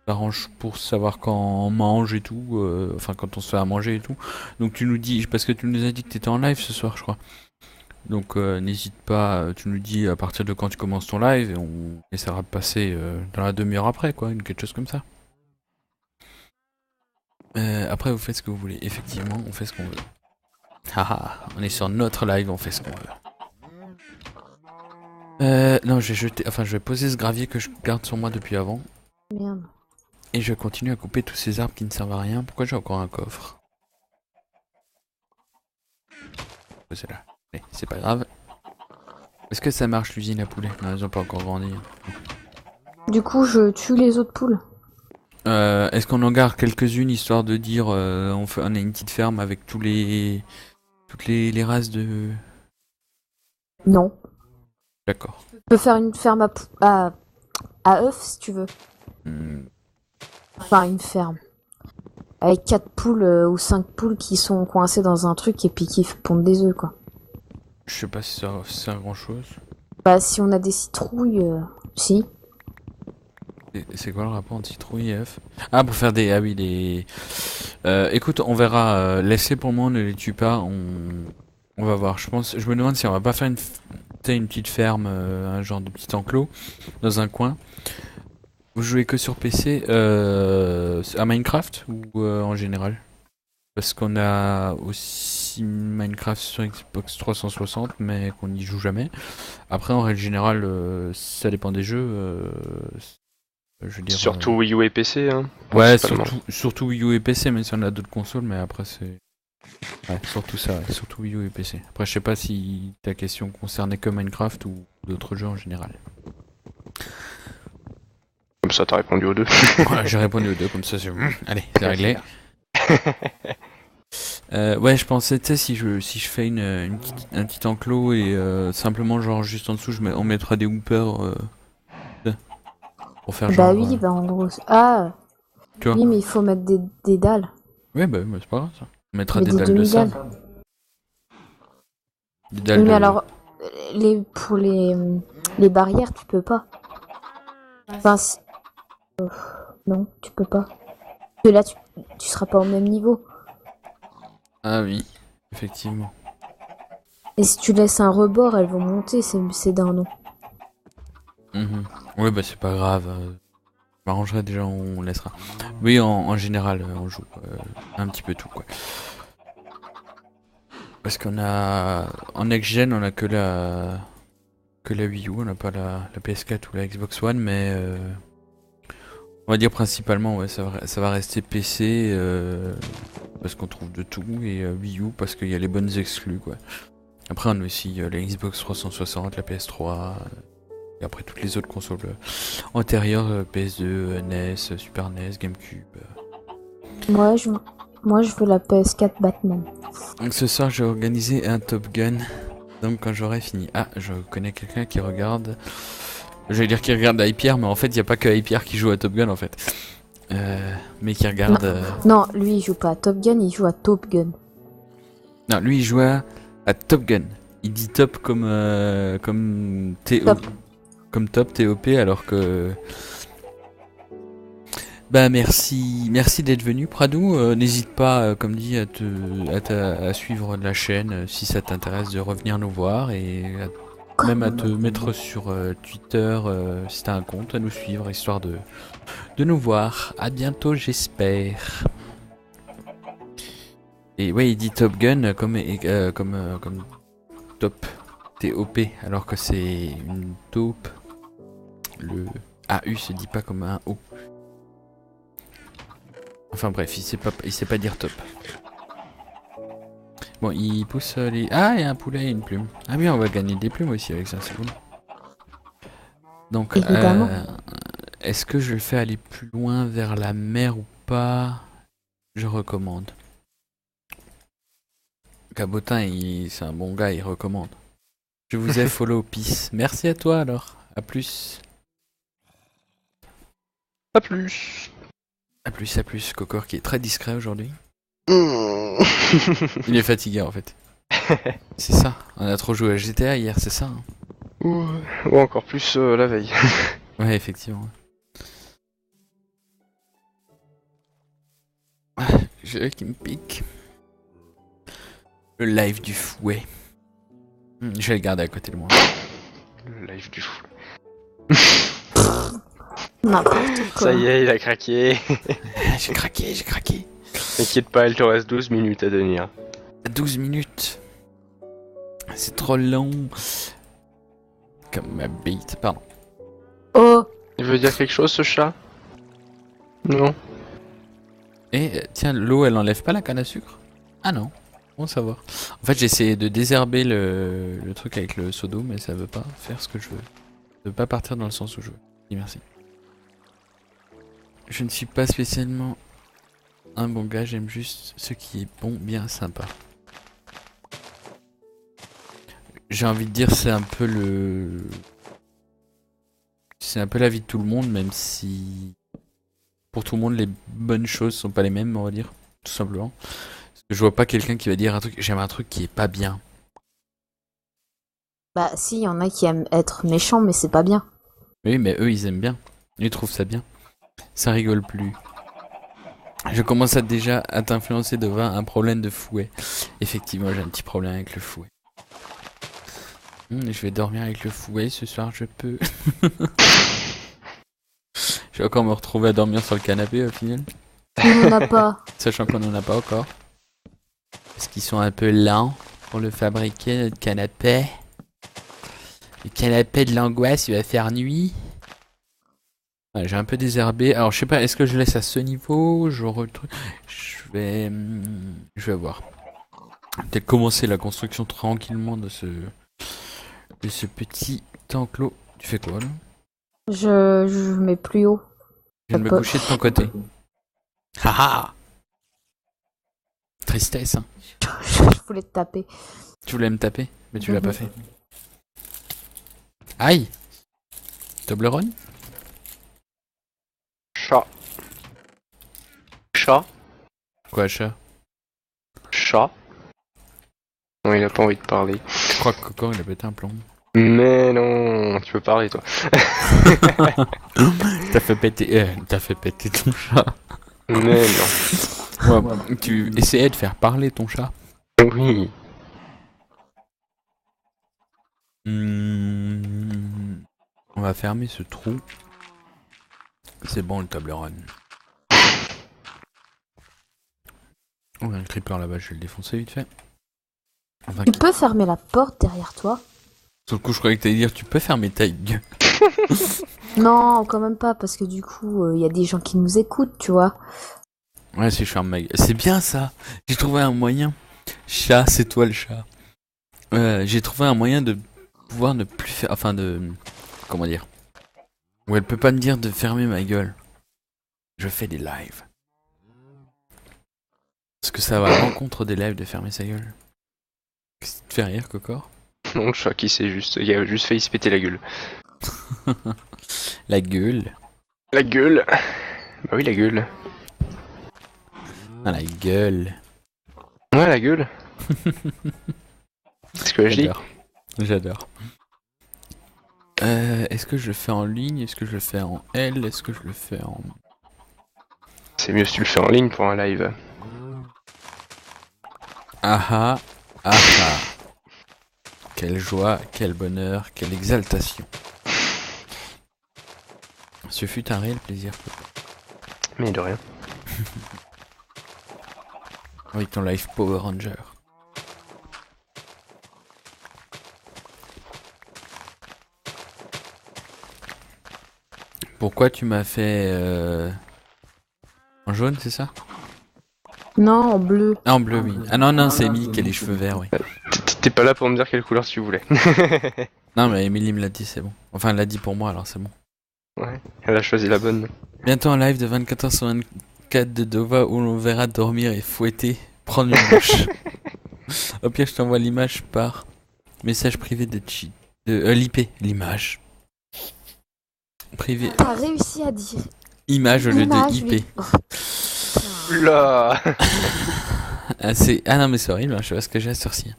s'arrange pour savoir quand on mange et tout, enfin quand on se fait à manger et tout. Donc tu nous dis, parce que tu nous as dit que t'étais en live ce soir je crois. Donc n'hésite pas, tu nous dis à partir de quand tu commences ton live et on essaiera de passer dans la demi-heure après quoi, quelque chose comme ça. Après vous faites ce que vous voulez, effectivement on fait ce qu'on veut. Haha, on est sur notre live, on fait ce qu'on veut. Non je vais poser ce gravier que je garde sur moi depuis avant. Merde. Et je continue à couper tous ces arbres qui ne servent à rien. Pourquoi j'ai encore un coffre? C'est là. Allez, c'est pas grave. Est-ce que ça marche l'usine à poulet? Non, ils ont pas encore grandi. Du coup, je tue les autres poules. Est-ce qu'on en garde quelques-unes histoire de dire on a une petite ferme avec toutes les races de. Non. D'accord. Tu peux faire une ferme à œufs si tu veux. Enfin, une ferme. Avec 4 poules ou 5 poules qui sont coincées dans un truc et puis qui pondent des œufs, quoi. Je sais pas si ça sert à grand chose. Bah, si on a des citrouilles, si. C'est quoi le rapport entre citrouille et œuf? Ah, pour faire des. Ah oui, des. Écoute, on verra. Laissez pour moi, ne les tue pas. On va voir. Je me demande si on va pas faire une petite ferme, un genre de petit enclos, dans un coin. Vous jouez que sur PC à Minecraft ou en général? Parce qu'on a aussi Minecraft sur Xbox 360 mais qu'on n'y joue jamais. Après en règle générale ça dépend des jeux. Je veux dire, surtout Wii U et PC hein. Ouais surtout Wii U et PC même si on a d'autres consoles mais après c'est. Ouais surtout ça, ouais, surtout Wii U et PC. Après je sais pas si ta question concernait que Minecraft ou d'autres jeux en général. Comme ça t'as répondu aux deux. Voilà, j'ai répondu aux deux comme ça c'est. Allez, c'est réglé. Ouais, je pensais, tu sais, si je fais un petit enclos et simplement, genre, juste en dessous, on mettra des hoopers pour faire Bah genre. oui, bah en gros. Ah, Tu vois? oui, mais il faut mettre des dalles. Ouais, bah, c'est pas grave ça. On mettra Mais des des dalles de demi-dalles. sable. Des Oui, dalles mais de. alors, pour les barrières, tu peux pas. Enfin, non, tu peux pas. Parce que là, tu seras pas au même niveau. Ah oui, effectivement. Et si tu laisses un rebord, elles vont monter, c'est d'un nom. Mhm. Ouais, bah, c'est pas grave. Je m'arrangerai déjà, on laissera. Oui, en général, on joue un petit peu tout, quoi. Parce qu'on a. En next-gen, on a que la Wii U, on n'a pas la PS4 ou la Xbox One, mais on va dire principalement, ouais, ça va rester PC parce qu'on trouve de tout, et Wii U parce qu'il y a les bonnes exclus, quoi. Après, on a aussi la Xbox 360, la PS3, et après toutes les autres consoles antérieures, PS2, NES, Super NES, GameCube. Moi, je veux la PS4 Batman. Donc ce soir, j'ai organisé un Top Gun. Donc quand j'aurai fini. Ah, je connais quelqu'un qui regarde. J'allais dire qui regarde Hyper, mais en fait, il n'y a pas que Hyper qui joue à Top Gun en fait. Mais qui regarde. Non, lui, il joue pas à Top Gun, il joue à Top Gun. Non, lui, il joue à Top Gun. Il dit top comme TO. Top. Comme top TOP, alors que. Bah merci d'être venu Pradou. N'hésite pas, comme dit, à suivre la chaîne si ça t'intéresse de revenir nous voir et même à te mettre sur Twitter si t'as un compte, à nous suivre histoire de nous voir. À bientôt j'espère. Et ouais, il dit Top Gun comme top TOP alors que c'est une taupe. Le AU se dit pas comme un O. Enfin bref, il sait pas dire top. Bon, il pousse les... Ah, il y a un poulet et une plume. Ah oui, on va gagner des plumes aussi avec ça, c'est cool. Donc, Évidemment. est-ce que je le fais aller plus loin vers la mer ou pas? Je recommande. Cabotin, c'est un bon gars, il recommande. Je vous ai follow, peace. Merci à toi alors. À plus. Pas plus. À plus, Cocor qui est très discret aujourd'hui. Mmh. Il est fatigué en fait. C'est ça. On a trop joué à GTA hier, c'est ça. Hein. Ou encore plus la veille. Ouais, effectivement. J'ai qui me pique. Le live du fouet. Je vais le garder à côté de moi. Le live du fou. N'importe quoi. Ça y est, il a craqué. J'ai craqué. T'inquiète pas, il te reste 12 minutes à tenir. 12 minutes. C'est trop long. Comme ma bite, pardon. Oh, Il veut dire quelque chose ce chat? Non. Et tiens, l'eau elle enlève pas la canne à sucre? Ah non, bon savoir. En fait j'ai essayé de désherber le truc avec le seau d'eau mais ça veut pas faire ce que je veux. Ça veut pas partir dans le sens où je veux. Dis merci. Je ne suis pas spécialement un bon gars, j'aime juste ce qui est bon, bien sympa. J'ai envie de dire c'est un peu c'est un peu la vie de tout le monde, même si pour tout le monde les bonnes choses sont pas les mêmes, on va dire, tout simplement. Parce que je vois pas quelqu'un qui va dire un truc, j'aime un truc qui est pas bien. bah si, il y en a qui aiment être méchants, mais c'est pas bien. Oui, mais eux ils aiment bien, ils trouvent ça bien. Ça rigole plus. Je commence déjà à t'influencer devant un problème de fouet. Effectivement, j'ai un petit problème avec le fouet. Je vais dormir avec le fouet ce soir, je peux. Je vais encore me retrouver à dormir sur le canapé au final. On n'en a pas. Sachant qu'on en a pas encore. Parce qu'ils sont un peu lents pour le fabriquer, notre canapé. Le canapé de l'angoisse, il va faire nuit. Ouais, j'ai un peu désherbé. Alors je sais pas, est-ce que je laisse à ce niveau? Je vais voir. Peut-être commencer la construction tranquillement de ce petit enclos. Tu fais quoi là? Je mets plus haut. Je viens de me coucher de ton côté. Haha. Tristesse, hein. Je voulais te taper. Tu voulais me taper, mais tu l'as pas fait. Aïe! Toblerone? Chat. Chat. Quoi, chat? Chat. Non, il a pas envie de parler. Je crois que Coco, il a pété un plomb. Mais non, tu peux parler toi. T'as fait péter ton chat. Mais non. Ouais, tu essayais de faire parler ton chat. Oui. On va fermer ce trou. C'est bon le Toblerone. Oh, il y a un creeper là-bas, je vais le défoncer vite fait. Enfin, Tu peux fermer la porte derrière toi? sur le coup, je croyais que t'allais dire tu peux fermer ta gueule. Non, quand même pas, parce que du coup, y a des gens qui nous écoutent, tu vois. Ouais, si je ferme ma gueule. C'est bien ça. J'ai trouvé un moyen. Chat, c'est toi le chat. J'ai trouvé un moyen de pouvoir ne plus faire. Enfin, de. Comment dire? Où elle peut pas me dire de fermer ma gueule. Je fais des lives. Parce que ça va à l'encontre des lives de fermer sa gueule. Qu'est-ce qui te fait rire, Cocor? Non, le chat qui s'est juste. Il a juste failli se péter la gueule. La gueule. La gueule. Bah oui, la gueule. Ah, la gueule. Ouais, la gueule. C'est ce que je dis. J'adore. J'adore. Est-ce que je le fais en ligne? Est-ce que je le fais en L? Est-ce que je le fais en... C'est mieux si tu le fais en ligne pour un live. Ah ah. Ah ah. Quelle joie, quel bonheur, quelle exaltation. Ce fut un réel plaisir. Mais de rien. Avec ton live Power Ranger. Pourquoi tu m'as fait en jaune, c'est ça? Non, en bleu. Ah, en bleu, oui. Ah non, non, c'est Emily qui a les cheveux verts, oui. T'es pas là pour me dire quelle couleur tu voulais. Non, mais Emily me l'a dit, c'est bon. Enfin, elle l'a dit pour moi, alors c'est bon. Ouais, elle a choisi la bonne. Bientôt un live de 24h sur 24 de Dova où l'on verra dormir et fouetter, prendre une douche. Au pire, je t'envoie l'image par message privé de l'IP, l'image. Privé, T'as réussi à dire image au lieu image, de lui. IP. Oh, Là. Ah non, mais c'est horrible, hein, je sais pas ce que j'ai à sorcier.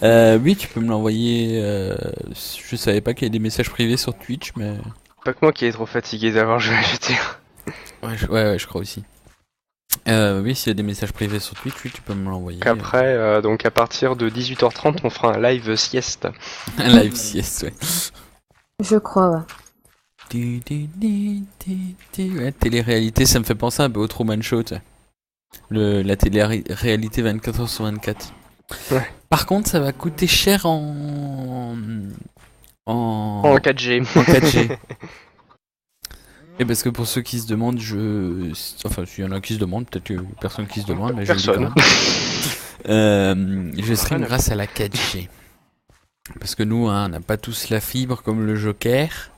Oui, tu peux me l'envoyer. Je savais pas qu'il y avait des messages privés sur Twitch, mais. Pas que moi qui est trop fatigué d'avoir joué à GTA. Ouais, je crois aussi. Oui, s'il y a des messages privés sur Twitch, oui, tu peux me l'envoyer. Après, donc à partir de 18h30, on fera un live sieste. Un live sieste, ouais. je crois, ouais. Ouais, télé-réalité, ça me fait penser un peu au Truman Show, tu sais. La télé-réalité 24h sur 24. Ouais. Par contre, ça va coûter cher en 4G. En 4G. Et parce que pour ceux qui se demandent, enfin, s'il y en a qui se demandent, peut-être que personne qui se demande, mais je le dis quand même. Je stream grâce à la 4G. Parce que nous, hein, on n'a pas tous la fibre comme le Joker.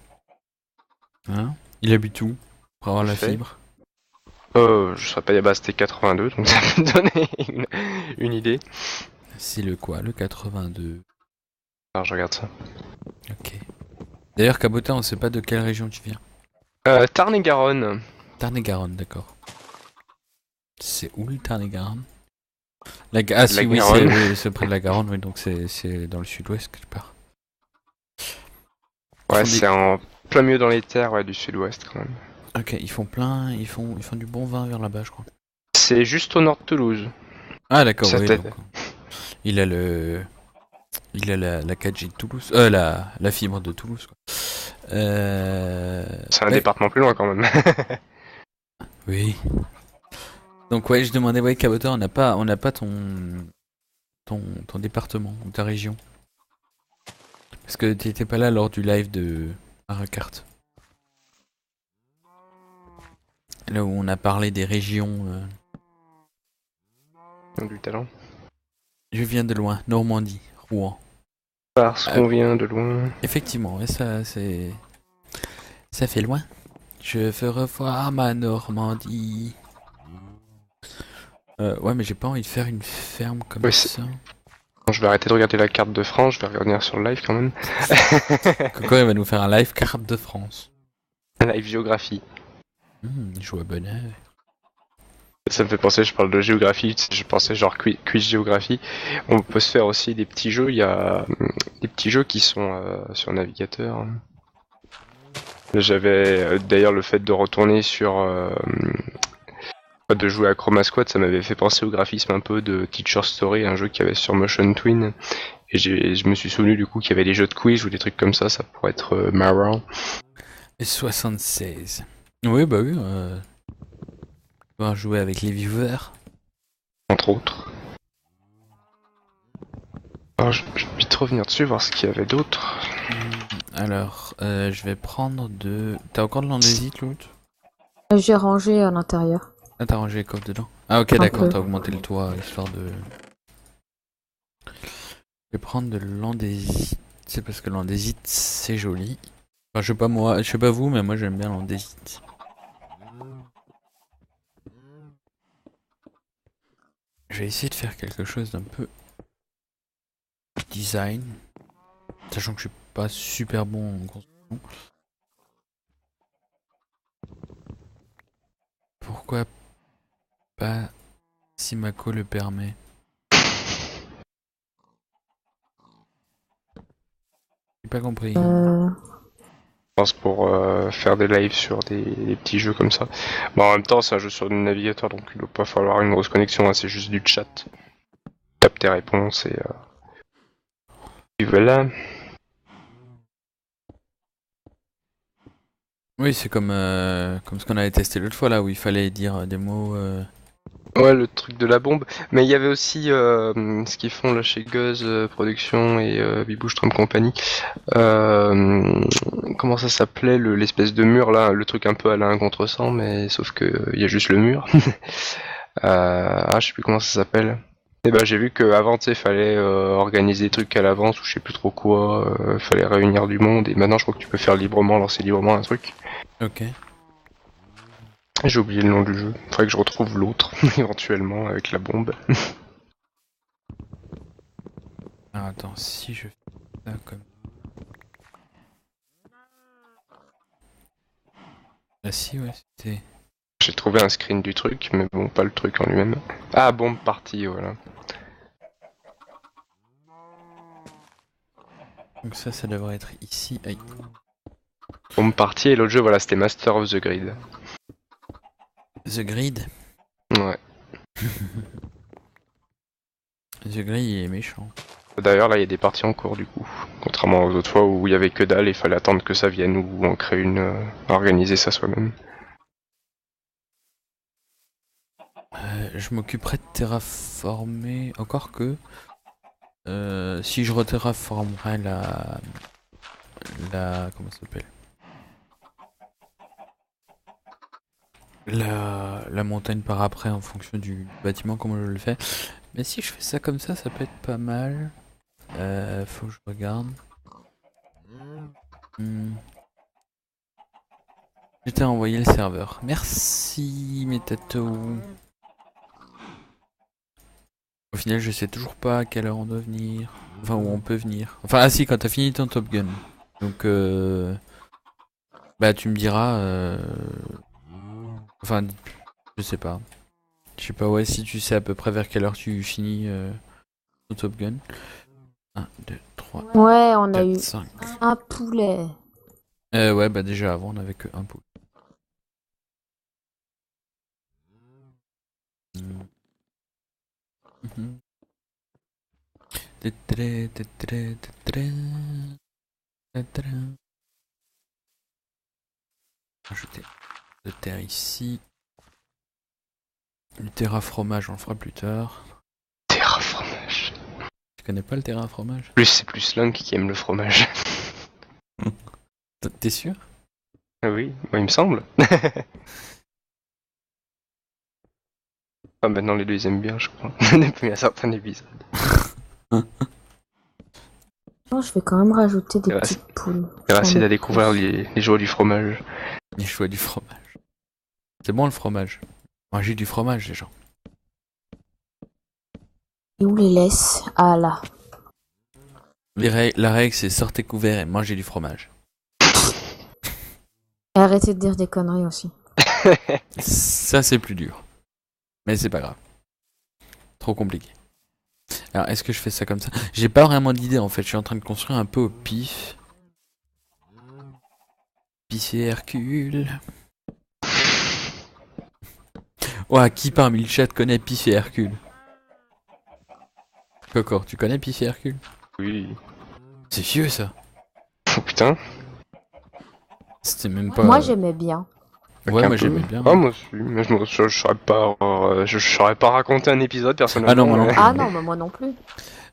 Hein, il habite où pour avoir la fibre? Je serais pas bah c'était 82, donc ça peut te donner une idée. C'est le quoi? Le 82. Alors je regarde ça. Ok. D'ailleurs, Cabota, on sait pas de quelle région tu viens. Tarn-et-Garonne. Tarn-et-Garonne, d'accord. C'est où le Tarn-et-Garonne? Ah si, oui, c'est près de la Garonne, oui, donc c'est dans le sud-ouest que tu pars. Ouais, c'est en plein milieu dans les terres, ouais, du sud-ouest quand même. Ok, ils font du bon vin vers là-bas, je crois. C'est juste au nord de Toulouse. Ah d'accord, Ça oui, t'aide. donc, il a la 4G de Toulouse, la fibre de Toulouse, quoi. C'est un département plus loin quand même. Oui. Donc ouais, je demandais, ouais, Cabota, on n'a pas ton département ou ta région. Parce que t'étais pas là lors du live de Aracart. Là où on a parlé des régions. Du talent. Je viens de loin, Normandie, Rouen. Parce qu'on vient de loin. Effectivement, ouais, ça fait loin. Je veux revoir ma Normandie. Ouais, mais j'ai pas envie de faire une ferme comme Ouais, ça. Bon, je vais arrêter de regarder la carte de France, je vais revenir sur le live quand même. Coco, il va nous faire un live carte de France. Live géographie. Il joue à bonheur. Ça me fait penser, je parle de géographie, je pensais genre quiz géographie. On peut se faire aussi des petits jeux, il y a des petits jeux qui sont sur navigateur. J'avais d'ailleurs le fait de retourner sur... de jouer à Chroma Squad, ça m'avait fait penser au graphisme un peu de Teacher Story, un jeu qu'il y avait sur Motion Twin. Et je me suis souvenu du coup qu'il y avait des jeux de quiz ou des trucs comme ça pourrait être marrant. Et 76. Oui, bah oui. Pouvoir jouer avec les viewers. Entre autres. Alors, je vais vite revenir dessus, voir ce qu'il y avait d'autre. Alors, je vais prendre de... T'as encore de l'andésite, l'autre? J'ai rangé à l'intérieur. Ah, t'as rangé les coffres dedans? Ah, ok, Un d'accord, peu. t'as augmenté le toit, histoire de... Je vais prendre de l'andésite. C'est parce que l'andésite, c'est joli. Enfin, je sais pas moi, je sais pas vous, mais moi j'aime bien l'andésite. Je vais essayer de faire quelque chose d'un peu design, sachant que je suis pas super bon en construction. Pourquoi pas si Mako le permet? J'ai pas compris. Je pense pour faire des lives sur des petits jeux comme ça. Bon, en même temps, c'est un jeu sur le navigateur, donc il doit pas falloir une grosse connexion, hein, c'est juste du chat. Tape tes réponses et voilà. Oui, c'est comme ce qu'on avait testé l'autre fois là, où il fallait dire des mots. Ouais, le truc de la bombe. Mais il y avait aussi ce qu'ils font là chez Guzz Productions et Bibouche Trump Company. Comment ça s'appelait l'espèce de mur là, le truc un peu à la 1 contre 100, mais sauf que il y a juste le mur. Je sais plus comment ça s'appelle. Et ben j'ai vu qu'avant tu sais fallait organiser des trucs à l'avance ou je sais plus trop quoi, fallait réunir du monde et maintenant je crois que tu peux faire librement, lancer librement un truc. Ok. J'ai oublié le nom du jeu. Faudrait que je retrouve l'autre, éventuellement, avec la bombe. Alors attends, si je fais ça comme... Ah si, ouais, c'était... J'ai trouvé un screen du truc, mais bon, pas le truc en lui-même. Ah, bombe partie, voilà. Donc ça devrait être ici. Aïe. Bombe partie, et l'autre jeu, voilà, c'était Master of the Grid. The Grid. Ouais. The Grid, il est méchant. D'ailleurs, là, il y a des parties en cours, du coup. Contrairement aux autres fois où il y avait que dalle et il fallait attendre que ça vienne ou en créer une, organiser ça soi-même. Je m'occuperai de terraformer, encore que... si je reterraformerais comment ça s'appelle? La montagne par après en fonction du bâtiment, comment je le fais. Mais si je fais ça comme ça peut être pas mal. Faut que je regarde. Je t'ai envoyé le serveur. Merci Metato. Au final, je sais toujours pas à quelle heure on doit venir. Enfin, où on peut venir. Enfin, ah si, quand t'as fini ton Top Gun. Donc, bah, tu me diras. Enfin, je sais pas. Je sais pas, ouais, si tu sais à peu près vers quelle heure tu finis ton Top Gun. 1, 2, 3, Ouais, on a 4, eu 5. un poulet. Ouais, bah déjà avant, on avait que un poulet. Ajouter de terre ici. Le terra-fromage, on le fera plus tard. Terra-fromage. Tu connais pas le terra-fromage? Plus, c'est plus Lunk qui aime le fromage. T'es sûr? Ah oui, moi, il me semble. Ah, maintenant les deux ils aiment bien, je crois. Depuis un certain épisode. Oh, je vais quand même rajouter des Grâce- petites poules. Grâce J'en ai à découvrir plus. les joies du fromage. Les choix du fromage. C'est bon le fromage. Moi j'ai du fromage les gens. Et où les laisse? Ah là. La règle, c'est sortez couvert et mangez du fromage. Et arrêtez de dire des conneries aussi. Ça, c'est plus dur. Mais c'est pas grave. Trop compliqué. Alors, est-ce que je fais ça comme ça? J'ai pas vraiment d'idée en fait. Je suis en train de construire un peu au pif. Pif et Hercule. Ouah, qui parmi le chat connaît Pif et Hercule? Coco, tu connais Pif et Hercule? Oui. C'est vieux ça. Oh putain. C'était même pas. Moi, j'aimais bien. Ouais, Un moi peu. j'aimais bien. Ah, moi aussi. Mais je saurais pas raconter un épisode personnellement. Ah non, moi non mais- plus. Ah non, mais moi non plus.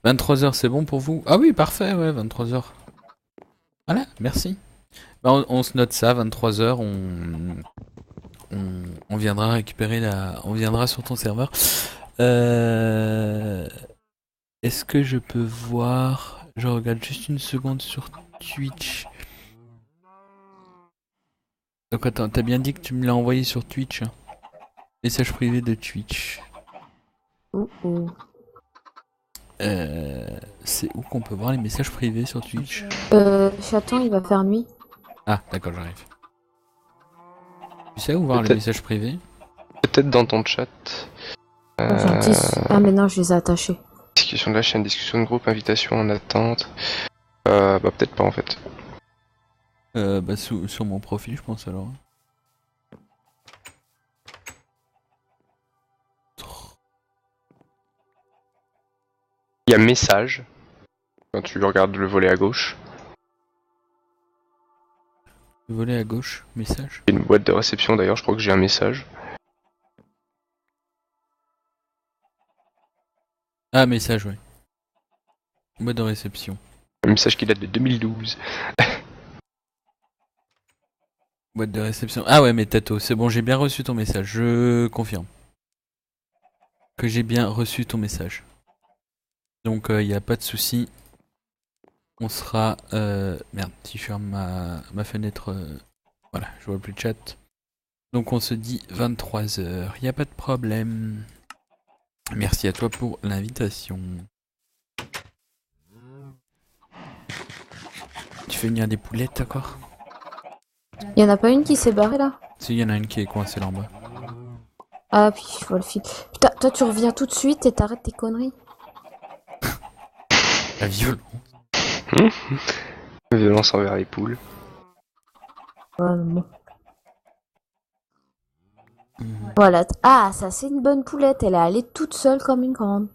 23h, c'est bon pour vous? Ah oui, parfait, ouais, 23h. Voilà, merci. Bah, on se note ça, 23h, on viendra récupérer la... On viendra sur ton serveur. Est-ce que je peux voir... Je regarde juste une seconde sur Twitch. Donc attends, t'as bien dit que tu me l'as envoyé sur Twitch, hein. Message privé de Twitch. Ouh. C'est où qu'on peut voir les messages privés sur Twitch? Chaton, il va faire nuit. Ah, d'accord, j'arrive. Tu sais où voir les Peut-être. messages privés? Peut-être dans ton chat. Gentil. Ah, mais non, je les ai attachés. Discussion de la chaîne, discussion de groupe, invitation en attente. Bah peut-être pas en fait. Bah sur mon profil, je pense alors. Il y a message. Quand tu regardes le volet à gauche. Volet à gauche, message. Il y a une boîte de réception d'ailleurs, je crois que j'ai un message. Ah, message, ouais. Boîte de réception. Un message qui date de 2012. Boîte de réception. Ah ouais, mais Tato, c'est bon, j'ai bien reçu ton message. Je confirme. Que j'ai bien reçu ton message. Donc, il n'y a pas de souci. On sera... Merde, si je ferme ma fenêtre... Voilà, je vois plus de chat. Donc, on se dit 23h. Il n'y a pas de problème. Merci à toi pour l'invitation. Tu fais venir des poulettes, d'accord? Il y en a pas une qui s'est barrée là? Si, il y en a une qui est coincée là en bas. Ah, puis je vois le fil. Putain, toi, tu reviens tout de suite et t'arrêtes tes conneries. La violence. Violence envers les poules. Ouais, bon. Voilà. Ah, ça, c'est une bonne poulette. Elle est allée toute seule comme une grande.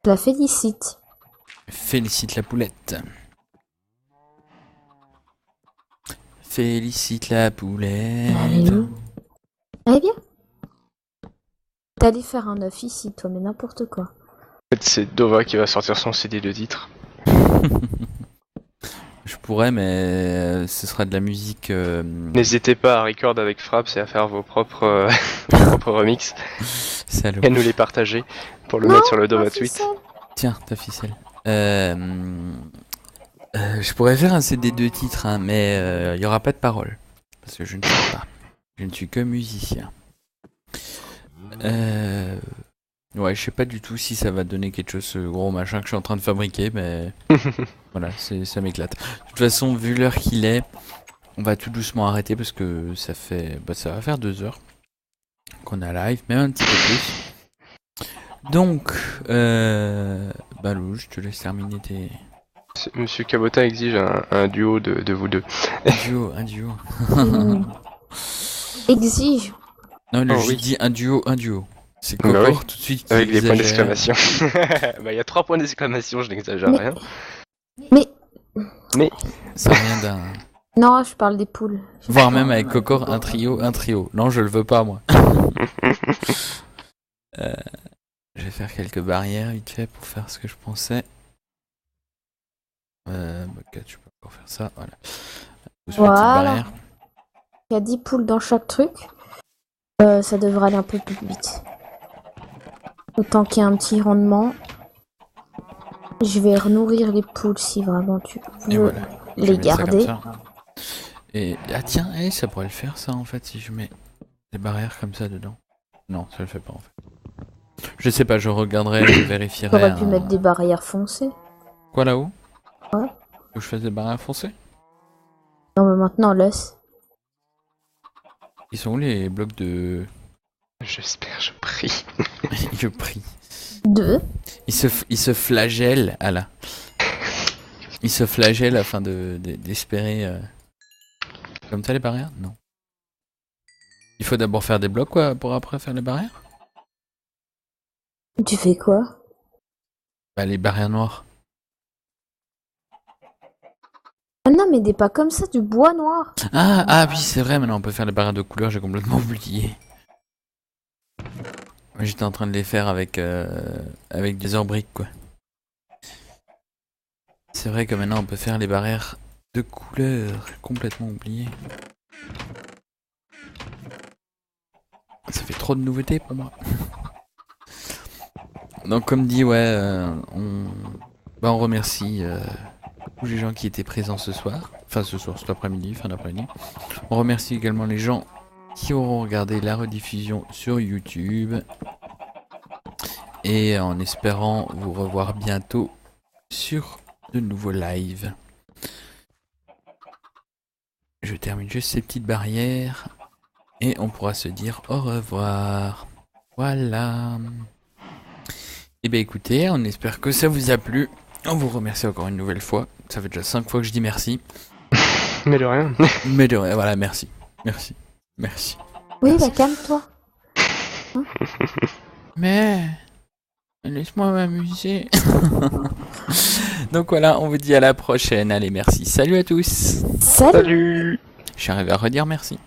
Je la félicite. Félicite la poulette. Félicite la poulette. Elle est où? Allez, viens. T'es allé faire un œuf ici, toi, mais n'importe quoi. En fait, c'est Dova qui va sortir son CD de titre. Je pourrais, mais ce sera de la musique. N'hésitez pas à record avec Fraps et à faire vos propres, vos propres remix Salaud. et à nous les partager pour le Non, mettre sur le pas Dova Tweet. ficelle. Tiens, ta ficelle. Je pourrais faire un CD de titres, hein, mais il y aura pas de paroles. Parce que je ne sais pas. Je ne suis que musicien. Ouais, je sais pas du tout si ça va donner quelque chose, ce gros machin que je suis en train de fabriquer, mais voilà, ça m'éclate. De toute façon, vu l'heure qu'il est, on va tout doucement arrêter parce que ça fait, ça va faire 2 heures qu'on a live, même un petit peu plus. Donc, Balou, je te laisse terminer tes Monsieur Cabota exige un duo de vous deux. un duo. Exige. Non, Oh, j'ai oui. dit un duo. C'est Bah Cocor oui. tout de suite qui Avec des points exagère. d'exclamation. Bah, il y a 3 points d'exclamation, je n'exagère Mais- rien. Mais, Ça vient d'un. non, je parle des poules. Voire même avec Cocor, un trio. Non, je le veux pas, moi. Je vais faire quelques barrières vite fait pour faire ce que je pensais. Ok, tu peux encore faire ça, voilà. Petite Voilà. barrière. Il y a 10 poules dans chaque truc. Ça devrait aller un peu plus vite. Autant qu'il y ait un petit rendement. Je vais renourrir les poules si vraiment tu Et veux voilà. Je vais les mettre ça comme garder. ça. Et ah tiens, ça pourrait le faire ça en fait si je mets des barrières comme ça dedans. Non, ça le fait pas en fait. Je sais pas, je regarderai, je vérifierai. T'aurais pu mettre des barrières foncées. Quoi là-haut? Ouais. Où je fasse des barrières foncées? Non, mais maintenant, laisse. Ils sont où les blocs de... J'espère, je prie. Je prie. 2. Il se flagelle, ah là. Il se flagelle afin d'espérer... Comme ça les barrières? Non. Il faut d'abord faire des blocs quoi, pour après faire les barrières? Tu fais quoi? Bah les barrières noires. Ah non, mais des pas comme ça, du bois noir. Ah oui, c'est vrai, maintenant on peut faire les barrières de couleur, j'ai complètement oublié. Moi j'étais en train de les faire avec des briques quoi. C'est vrai que maintenant on peut faire les barrières de couleur, complètement oublié. Ça fait trop de nouveautés pour moi. Donc comme dit, ouais, on remercie tous les gens qui étaient présents ce soir. Enfin ce soir, cet après-midi, fin d'après-midi. On remercie également les gens qui auront regardé la rediffusion sur YouTube. Et en espérant vous revoir bientôt sur de nouveaux lives. Je termine juste ces petites barrières. Et on pourra se dire au revoir. Voilà. Et bien écoutez, on espère que ça vous a plu. On vous remercie encore une nouvelle fois. Ça fait déjà 5 fois que je dis merci. Mais de rien. Mais de rien, voilà, merci. Merci. Merci. Oui, Merci. bah calme-toi. Mais... laisse-moi m'amuser. Donc voilà, on vous dit à la prochaine. Allez, merci. Salut à tous. Salut. Salut. Je suis arrivé à redire merci.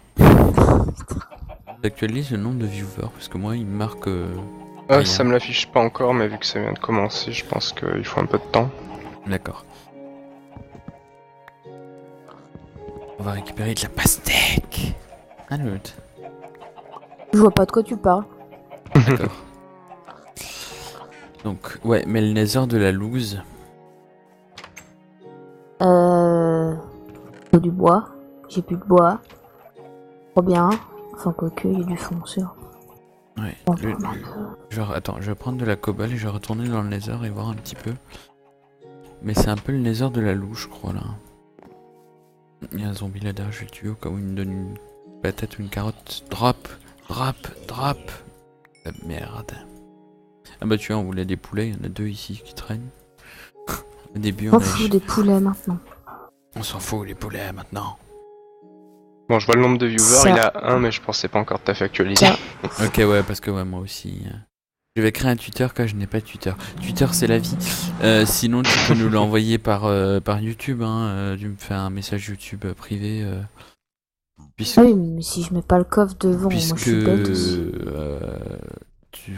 J'actualise le nombre de viewers parce que moi il me marque... rien. Ça me l'affiche pas encore, mais vu que ça vient de commencer, je pense qu'il faut un peu de temps. D'accord. On va récupérer de la pastèque. Ah l'autre. Je vois pas de quoi tu parles. D'accord. Donc, ouais, mais le nether de la loose. Faut du bois. J'ai plus de bois. Trop bien. Enfin, quoique, il y a du foncé. Ouais. Bon, Genre, attends, je vais prendre de la cobble et je vais retourner dans le nether et voir un petit peu. Mais c'est un peu le nether de la louche, je crois, là. Il y a un zombie là-dedans, je vais le tuer au cas où il me donne une patate ou une carotte. Drop. Ah, merde. Ah bah tu vois, on voulait des poulets, il y en a 2 ici qui traînent. Au début, on fout des poulets maintenant. On s'en fout, les poulets, maintenant. Bon, je vois le nombre de viewers, Ça. il a 1, mais je pensais pas encore tout à fait actualisé. Ça. Ok, ouais, parce que ouais, moi aussi. Je vais créer un Twitter quand je n'ai pas de Twitter. Twitter, c'est la vie. Sinon, tu peux nous l'envoyer par YouTube. Hein. Tu me fais un message YouTube privé. Puisque, Ah oui, mais si je mets pas le coffre devant, moi je suis bête aussi.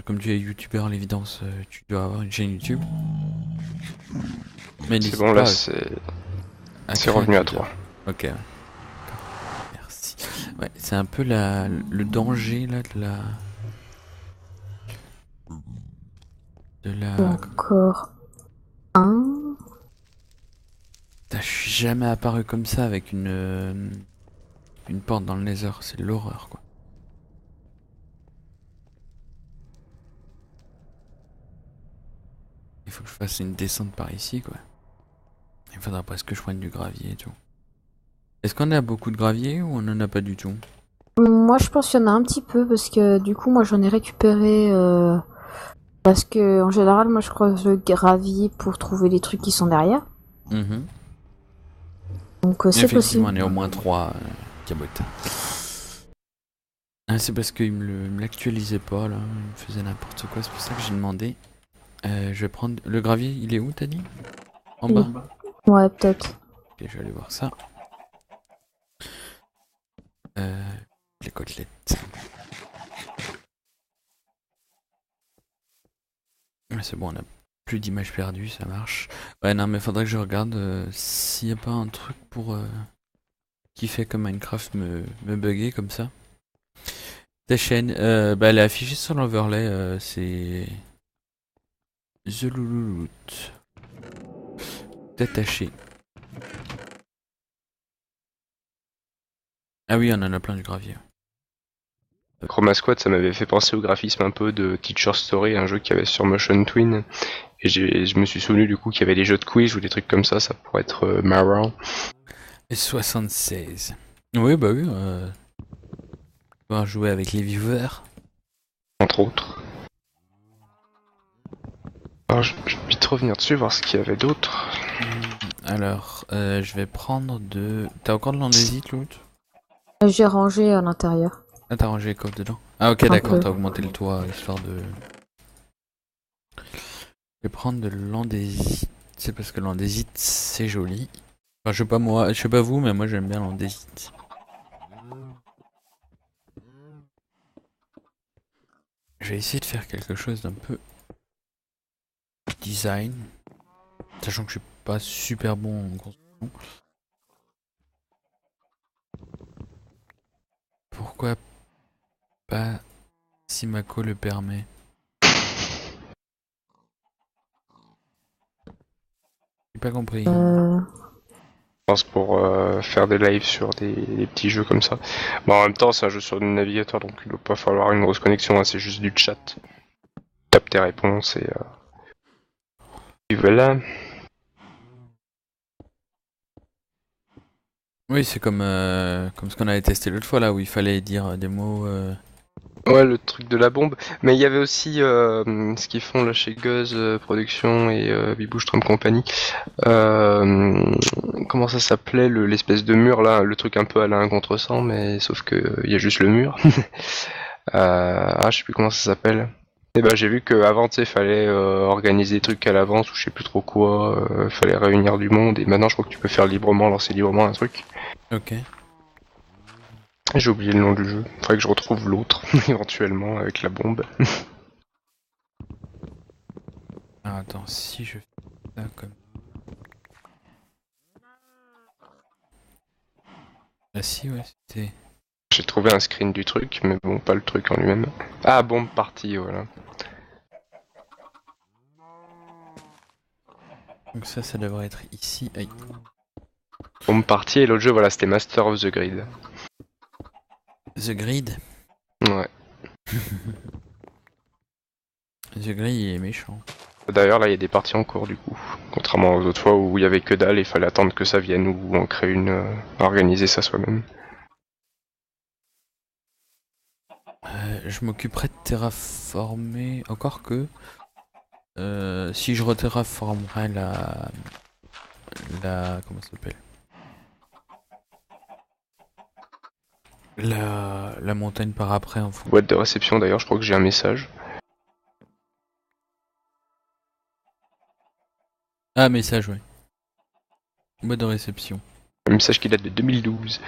comme tu es youtubeur à l'évidence, tu dois avoir une chaîne YouTube. Mais C'est n'hésite bon, là, pas c'est créer un revenu à Twitter. 3. Ok. Ouais. Merci. Ouais, c'est un peu le danger là de la. Encore un. Putain, je suis jamais apparu comme ça avec une porte dans le nether, c'est l'horreur quoi. Il faut que je fasse une descente par ici quoi. Il faudra presque que je prenne du gravier et tout. Est-ce qu'on a beaucoup de gravier ou on en a pas du tout? Moi je pense qu'il y en a un petit peu parce que du coup moi j'en ai récupéré parce que en général moi je creuse le gravier pour trouver les trucs qui sont derrière. Mhm. Donc c'est Effectivement, possible. on est au moins 3 cabotes. Ah, c'est parce qu'il me l'actualisait pas là, il me faisait n'importe quoi, c'est pour ça que j'ai demandé. Je vais prendre le gravier, il est où t'as dit? En bas? Ouais, peut-être. Ok, je vais aller voir ça. Les côtelettes. C'est bon, on a plus d'images perdues, ça marche. Ouais, non, mais faudrait que je regarde s'il n'y a pas un truc pour qui fait que Minecraft me bugger comme ça. Ta chaîne, bah, elle est affichée sur l'overlay, c'est The Louloute. Attaché. Ah oui, on en a plein du gravier. Chroma Squad, ça m'avait fait penser au graphisme un peu de Teacher Story, un jeu qu'il y avait sur Motion Twin. Et je me suis souvenu du coup qu'il y avait des jeux de quiz ou des trucs comme ça pourrait être marrant. Et 76. Oui, bah oui. Pouvoir jouer avec les viewers. Entre autres. Alors je vais vite revenir dessus, voir ce qu'il y avait d'autre. Alors, je vais prendre de... T'as encore de l'andésite, l'autre? J'ai rangé à l'intérieur. Ah, t'as rangé les coffres dedans? Ah, ok, Un d'accord, peu. t'as augmenté le toit, histoire de... Je vais prendre de l'andésite. C'est parce que l'andésite, c'est joli. Enfin, je sais pas moi, je sais pas vous, mais moi j'aime bien l'andésite. Je vais essayer de faire quelque chose d'un peu... design. Sachant que je suis pas super bon en construction. Pourquoi pas si Mako le permet? J'ai pas compris. Je pense pour faire des lives sur des petits jeux comme ça. Bon, en même temps, c'est un jeu sur du navigateur, donc il ne doit pas falloir une grosse connexion, hein, c'est juste du chat. Tu tapes tes réponses et voilà. Oui, c'est comme ce qu'on avait testé l'autre fois là où il fallait dire des mots. Ouais, le truc de la bombe. Mais il y avait aussi ce qu'ils font là chez Guzz Productions et Bibouche Trump Company. Comment ça s'appelait l'espèce de mur là, le truc un peu à la 1 contre 100, mais sauf que il y a juste le mur. Je sais plus comment ça s'appelle. Et ben j'ai vu qu'avant tu sais fallait organiser des trucs à l'avance ou je sais plus trop quoi, fallait réunir du monde et maintenant je crois que tu peux faire librement, lancer librement un truc. Ok. J'ai oublié le nom du jeu. Faudrait que je retrouve l'autre, éventuellement, avec la bombe. Ah, attends, si je fais ça comme. Ah si, ouais, c'était. J'ai trouvé un screen du truc, mais bon, pas le truc en lui-même. Ah, bombe partie, voilà. Donc ça devrait être ici. Aïe. Bombe partie et l'autre jeu, voilà, c'était Master of the Grid. The Grid. Ouais. The Grid, il est méchant. D'ailleurs, là, il y a des parties en cours, du coup. Contrairement aux autres fois où il y avait que dalle et il fallait attendre que ça vienne ou en créer une, organiser ça soi-même. Je m'occuperai de terraformer. Encore que. Si je reterraformerai la. Comment ça s'appelle? La montagne par après en fond. Boîte de réception, d'ailleurs, je crois que j'ai un message. Ah, message, ouais. Boîte de réception. Un message qui date de 2012.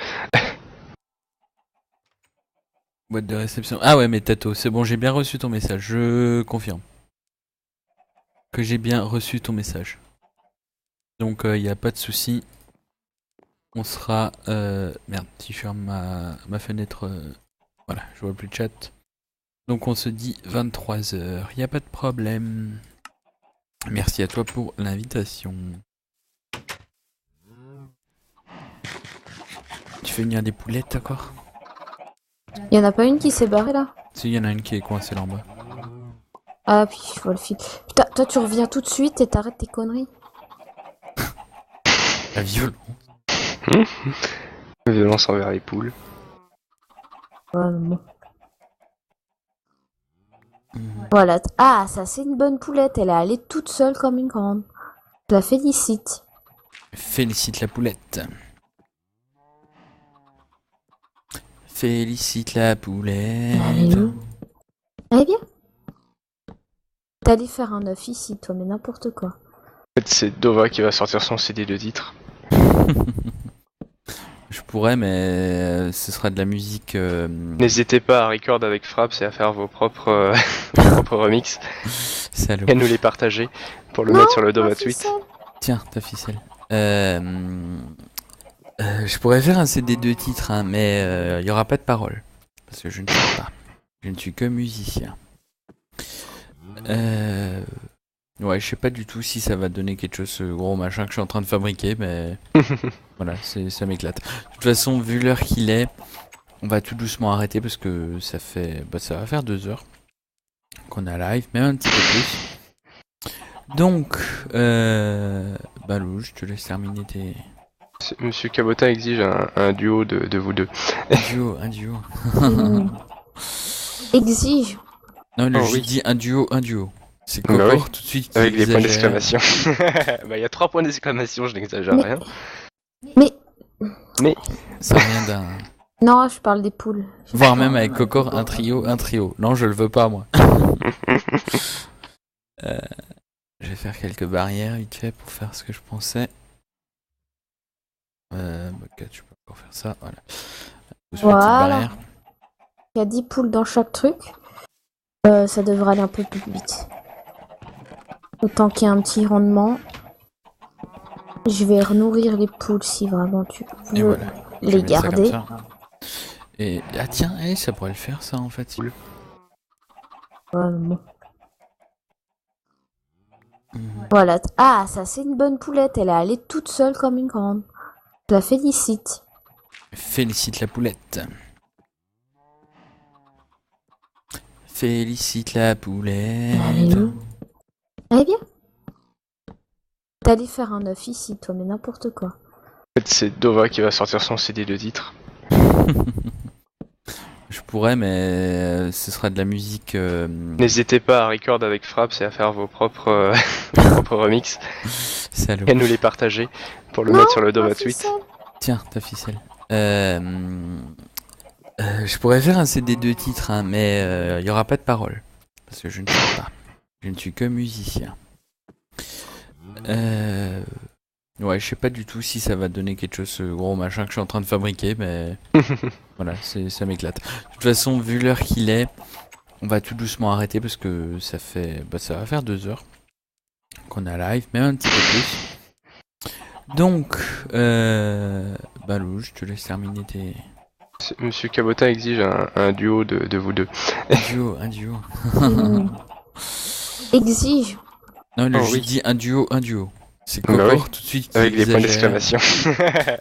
Boîte de réception. Ah ouais, mais Tato, c'est bon, j'ai bien reçu ton message. Je confirme. Que j'ai bien reçu ton message. Donc, il n'y a pas de souci. On sera... Merde, si je ferme ma fenêtre... Voilà, je vois plus de chat. Donc on se dit 23h. Il n'y a pas de problème. Merci à toi pour l'invitation. Tu fais venir des poulettes encore? Y en a pas une qui s'est barrée là? Si, il y en a une qui est coincée là en bas. Ah, puis je vois le fil. Putain, toi tu reviens tout de suite et t'arrêtes tes conneries. La violence. Violence envers les poules. Ouais, bon. Voilà. Ah, ça c'est une bonne poulette. Elle est allée toute seule comme une grande. Je la félicite. Félicite la poulette. Félicite la poulette. Elle est où? Elle est bien. T'es allé faire un œuf ici, toi, mais n'importe quoi. En fait, c'est Dova qui va sortir son CD de titre. Je pourrais, mais ce sera de la musique. N'hésitez pas à record avec Fraps et à faire vos propres, vos propres remix Salaud. et à nous les partager pour le Non, mettre sur le ma Dova Tweet. ficelle. Tiens, ta ficelle. Je pourrais faire un CD de titres, hein, mais il y aura pas de paroles. Parce que je ne sais pas. Je ne suis que musicien. Ouais, je sais pas du tout si ça va donner quelque chose, ce gros machin que je suis en train de fabriquer, mais voilà, ça m'éclate. De toute façon, vu l'heure qu'il est, On va tout doucement arrêter parce que ça fait, ça va faire 2 heures qu'on a live, même un petit peu plus. Donc, Balou, je te laisse terminer tes... Monsieur Cabotin exige un duo de vous deux. Un duo. Exige. Non, Oh, j'ai oui. dit un duo. C'est Bah Cocor oui. tout de suite qui Avec des points exagère. d'exclamation. Bah, il y a 3 points d'exclamation, je n'exagère Mais- rien. Mais Ça vient d'un... non, je parle des poules. Voire même avec Cocor, un trio. Non, je le veux pas, moi. Je vais faire quelques barrières vite fait pour faire ce que je pensais. Ok, tu peux encore faire ça, voilà. Petite Voilà. barrière. Il y a 10 poules dans chaque truc. Ça devrait aller un peu plus vite. Autant qu'il y a un petit rendement. Je vais renourrir les poules si vraiment tu Et veux voilà. Je les vais mettre ça comme garder. ça. Et ah tiens, ça pourrait le faire ça en fait. Si... Bon. Mhm. Voilà. Ah, ça c'est une bonne poulette. Elle est allée toute seule comme une grande. Je la félicite. Félicite la poulette. Félicite la poulette. Elle est où? Elle est bien. T'es allé faire un œuf ici, toi, mais n'importe quoi. En fait, c'est Dova qui va sortir son CD de titre. Je pourrais, mais ce sera de la musique. N'hésitez pas à record avec Fraps et à faire vos propres, vos propres remix Salaud. et à nous les partager pour le Non, mettre sur le Dova ma Tweet. ficelle. Tiens, ta ficelle. Je pourrais faire un CD de titres, hein, mais il y aura pas de paroles. Parce que je ne sais pas. Je ne suis que musicien. Ouais, je sais pas du tout si ça va donner quelque chose, ce gros machin que je suis en train de fabriquer, mais voilà, ça m'éclate. De toute façon, vu l'heure qu'il est, on va tout doucement arrêter parce que ça fait, ça va faire 2 heures qu'on a live, même un petit peu plus. Donc, Balou, je te laisse terminer tes... Monsieur Cabotin exige un duo de vous deux. Un duo. Exige. Non, Oh, j'ai oui. dit un duo. C'est Bah Cocor oui. tout de suite qui Avec des points exagère. d'exclamation.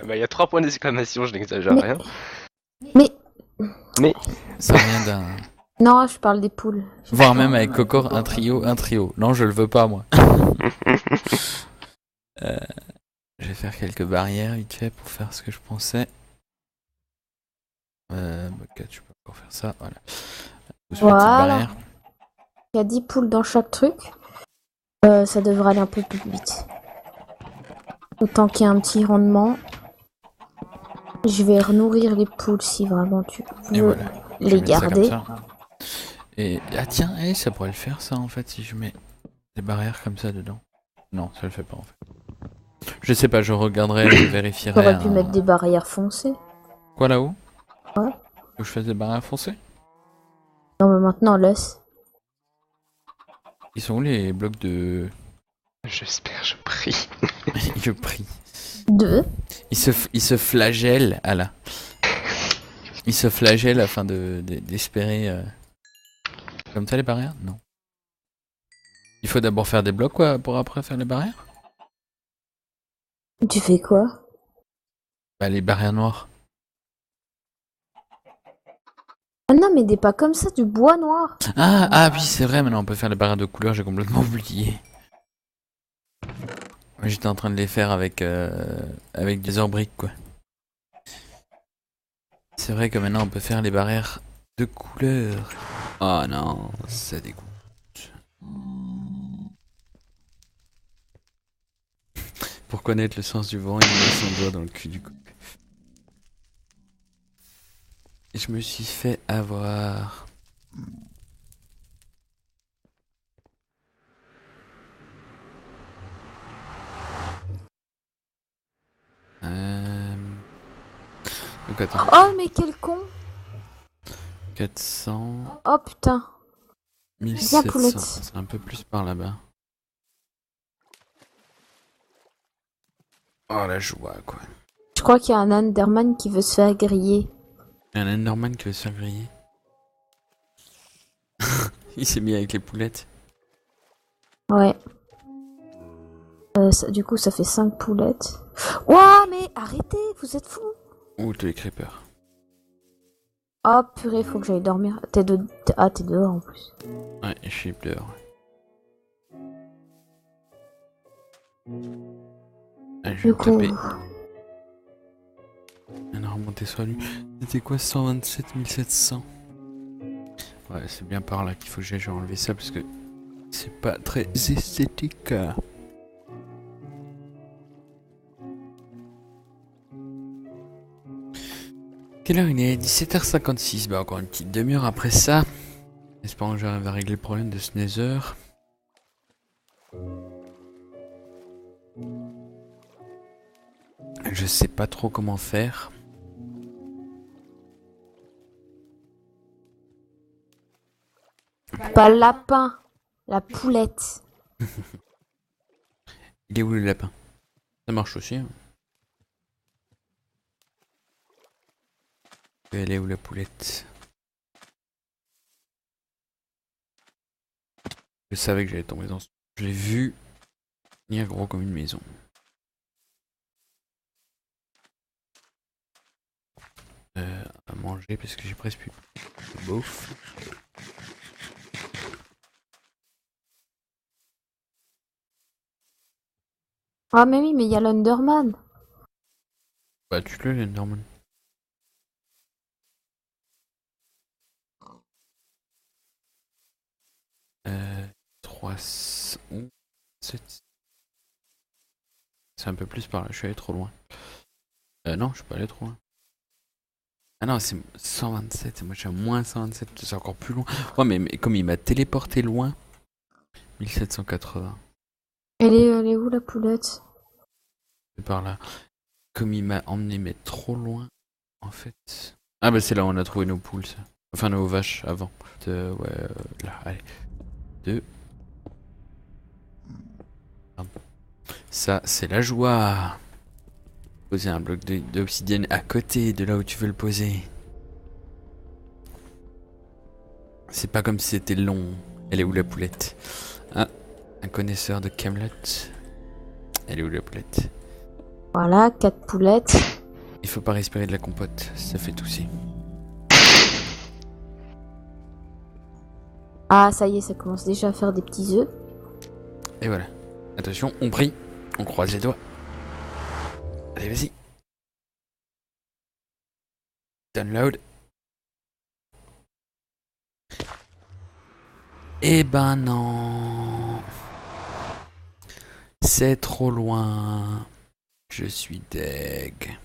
Bah, il y a 3 points d'exclamation, je n'exagère Mais- rien. Mais Ça vient d'un... non, je parle des poules. Voire même avec Cocor, un trio. Non, je le veux pas, moi. Je vais faire quelques barrières vite fait pour faire ce que je pensais. Ok, tu peux encore faire ça, voilà. Petite Voilà. barrière. Il y a 10 poules dans chaque truc. Ça devrait aller un peu plus vite. Autant qu'il y a un petit rendement. Je vais renourrir les poules si vraiment tu Et veux voilà. Je vais les mettre ça comme garder. ça. Et ah tiens, ça pourrait le faire ça en fait si je mets des barrières comme ça dedans. Non, ça le fait pas en fait. Je sais pas, je regarderai, je vérifierai. T'aurais pu mettre des barrières foncées. Quoi là-haut? Ouais. Que je fasse des barrières foncées? Non, mais maintenant laisse. Ils sont où les blocs de... J'espère, je prie. Je prie. 2. Il se flagelle, ah là. Il se flagelle afin d'espérer... Comme ça les barrières? Non. Il faut d'abord faire des blocs quoi pour après faire les barrières? Tu fais quoi? Bah les barrières noires. Ah non, mais des pas comme ça, du bois noir. Ah oui c'est vrai, maintenant on peut faire les barrières de couleur, j'ai complètement oublié. Moi, j'étais en train de les faire avec des briques quoi. C'est vrai que maintenant on peut faire les barrières de couleur. Oh non, ça dégoûte. Pour connaître le sens du vent, il met son doigt dans le cul du coq. Et je me suis fait avoir. Donc attends, Oh, mais quel con. 400, Oh putain. 1700, poulette. c'est un peu plus par là-bas. Oh la joie quoi. Je crois qu'il y a un Enderman qui veut se faire griller. Il y a un Enderman qui veut se faire griller. Il s'est mis avec les poulettes. Ouais. Du coup, ça fait 5 poulettes. Ouah, mais arrêtez, vous êtes fous. Ouh, tous les creepers. Oh purée, faut que j'aille dormir. Ah, t'es dehors en plus. Ouais, je suis dehors. Allez, je vais Du me coup, taper. On a remonté sur lui. C'était quoi 127 700? Ouais, c'est bien par là qu'il faut que j'aille enlever ça parce que c'est pas très esthétique. Quelle heure il est? 17h56. Bah encore une petite demi-heure après ça. Espérons que j'arrive à régler le problème de ce Nether. Je sais pas trop comment faire. pas le lapin, la poulette. Il est où le lapin? Ça marche aussi. Hein. Elle est où la poulette? Je savais que j'allais tomber dans ce... Je l'ai vu. Il est gros comme une maison. À manger parce que j'ai presque plus de bouffe. Ah mais oui, mais il y a l'Underman. Bah tu le Enderman. 300... 7... C'est un peu plus par là, je suis allé trop loin. Non, je suis pas allé trop loin. Ah non, c'est 127, et moi je suis à moins 127, c'est encore plus loin. Ouais, mais comme il m'a téléporté loin, 1780, Elle est où la poulette? c'est par là. Comme il m'a emmené mais trop loin, en fait. Ah bah c'est là où on a trouvé nos poules, ça. Enfin nos vaches avant. Ouais, là, allez. 2. Ça, c'est la joie. Poser un bloc d'obsidienne à côté de là où tu veux le poser. C'est pas comme si c'était long. Elle est où la poulette? Ah, un connaisseur de Camelot. Elle est où la poulette? Voilà, 4 poulettes. Il faut pas respirer de la compote, ça fait tousser. Ah, ça y est, ça commence déjà à faire des petits œufs. Et voilà. Attention, on prie, on croise les doigts. Allez, vas-y. Download. Eh ben non. C'est trop loin. Je suis deg.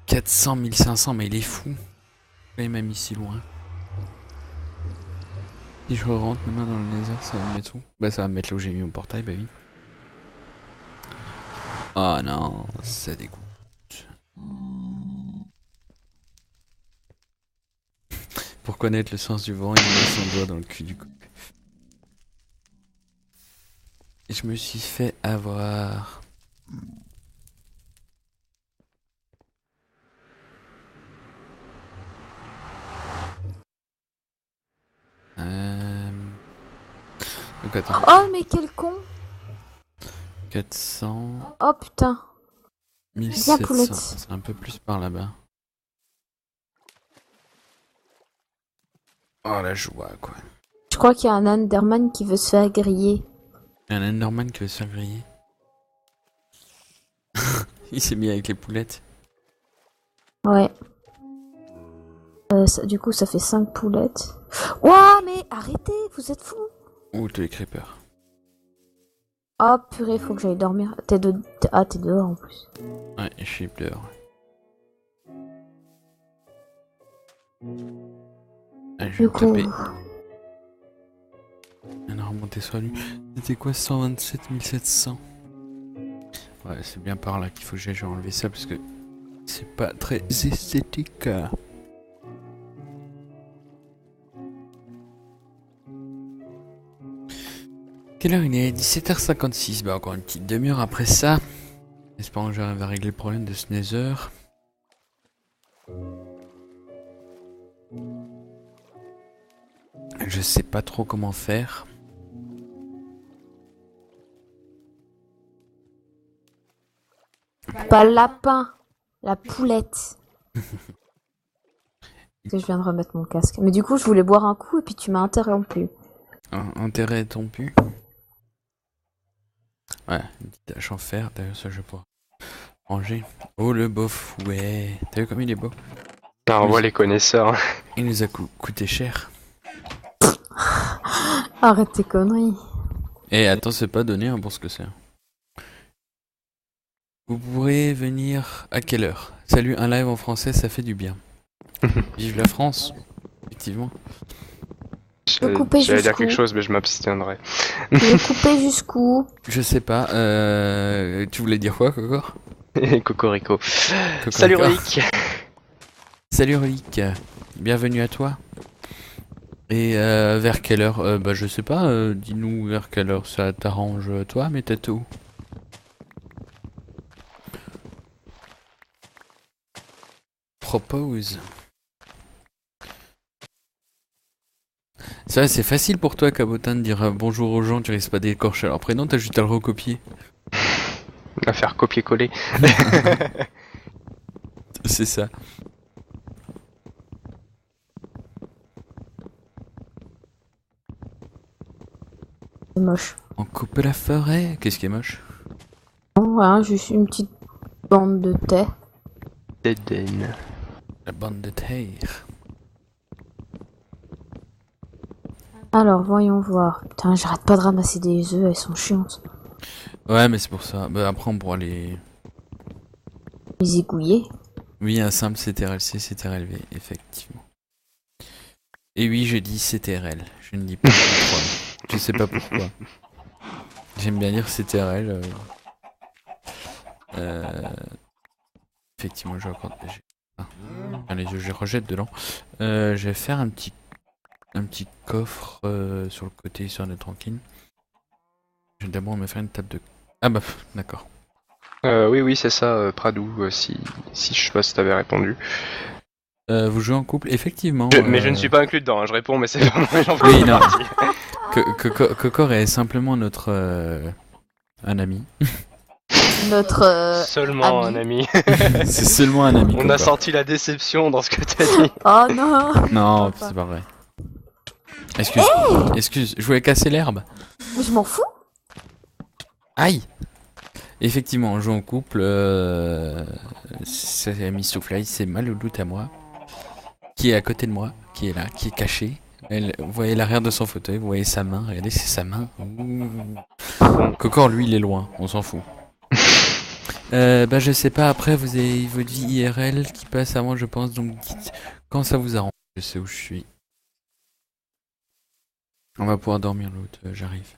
400 1500, mais il est fou. Il m'a mis si loin. Si je rentre maintenant dans le nether, ça va me mettre où? Bah ça va me mettre là où j'ai mis mon portail, bah oui. Oh non, ça dégoûte. Pour connaître le sens du vent, il met son doigt dans le cul du coq. Et je me suis fait avoir. Donc attends. Oh, mais quel con! 400... Oh putain! 1700, poulette. c'est un peu plus par là-bas. Oh la joie quoi. Je crois qu'il y a un Enderman qui veut se faire griller. Il y a un Enderman qui veut se faire griller. Il s'est mis avec les poulettes. Ouais. Du coup, ça fait 5 poulettes. Ouah, mais arrêtez, vous êtes fous! Ouh, tous les creepers. Oh purée, faut que j'aille dormir. Ah, t'es dehors en plus. Ouais, je suis dehors. Allez, je vais Du me coup, taper. On a remonté sur lui. C'était quoi 127 700? Ouais, c'est bien par là qu'il faut que j'aille enlever ça parce que c'est pas très esthétique. Quelle heure il est? 17h56. Bah encore une petite demi-heure après ça. Espérons que j'arrive à régler le problème de ce Nether. Je sais pas trop comment faire. pas le lapin, la poulette. Que je viens de remettre mon casque. Mais du coup, je voulais boire un coup et puis tu m'as interrompu. Intérêt interrompu. Ouais, une petite tâche en fer, d'ailleurs ça je vais pouvoir ranger. Oh le beau fouet. T'as vu comme il est beau? Ah, on voit les connaisseurs. Il nous a coûté cher. Arrête tes conneries. Et attends, c'est pas donné hein, pour ce que c'est. Vous pourrez venir à quelle heure? Salut, un live en français, ça fait du bien. Vive la France, effectivement. peux couper J'allais dire jusqu'où quelque chose, mais je m'abstiendrai. Tu veux couper jusqu'où? Je sais pas, tu voulais dire quoi, Coco? Cocorico. Cocorico. Salut Rick. Salut Relique, bienvenue à toi. Et vers quelle heure? Bah je sais pas, dis-nous vers quelle heure ça t'arrange toi, mais t'es où? Propose. Ça c'est facile pour toi Cabotin de dire bonjour aux gens, tu risques pas d'écorcher leur prénom, t'as juste à le recopier. À faire copier-coller. C'est ça. C'est moche. On coupe la forêt. Qu'est-ce qui est moche? Bon, rien, juste une petite bande de thé. Eden. La bande de terre. Alors, voyons voir. Putain, j'arrête pas de ramasser des œufs, elles sont chiantes. Ouais, mais c'est pour ça. Bah après on pourra les... Les égouiller. Oui, un simple CTRL-C, CTRL-V, effectivement. Et oui, je dis CTRL. Je ne dis pas pourquoi. Je sais pas pourquoi. J'aime bien dire CTRL. Effectivement, je vais encore... les yeux, je les rejette dedans. Je vais faire un petit coffre sur le côté, histoire d'être tranquille. Je vais d'abord me faire une table de... Ah bah, d'accord. Oui, c'est ça, Pradou, si je sais pas si t'avais répondu. Vous jouez en couple, effectivement. Mais je ne suis pas inclus dedans, hein, je réponds, mais c'est vraiment j'en fais Oui, pas non. partie. Cocor est simplement notre... un ami. Notre Seulement ami. un ami. C'est seulement un ami. On a Cocor. senti la déception dans ce que t'as dit. Oh non. Non, c'est pas vrai. Excuse, je voulais casser l'herbe. Mais je m'en fous. Aïe. Effectivement, on joue en couple. C'est Miss Souflaï, c'est Malouloute à moi. Qui est à côté de moi, qui est là, qui est caché. Vous voyez l'arrière de son fauteuil, vous voyez sa main, regardez, c'est sa main. Ouh. Cocor, lui, il est loin, on s'en fout. Bah je sais pas, après vous avez votre vie IRL qui passe à moi je pense, donc dites quand ça vous arrange, je sais où je suis. On va pouvoir dormir l'autre, j'arrive.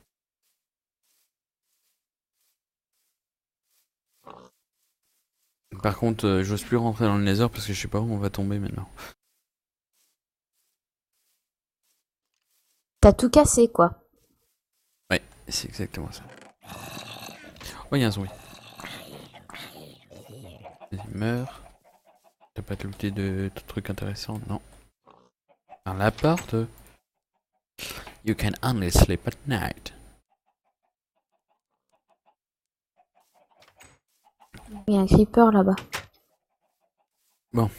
Par contre, j'ose plus rentrer dans le Nether parce que je sais pas où on va tomber maintenant. T'as tout cassé, quoi. Ouais, c'est exactement ça. Oh, y'a un zombie. Il meurt. T'as pas looté de trucs intéressants, non. Par la porte. You can only sleep at night. Il y a un creeper là-bas. Bon.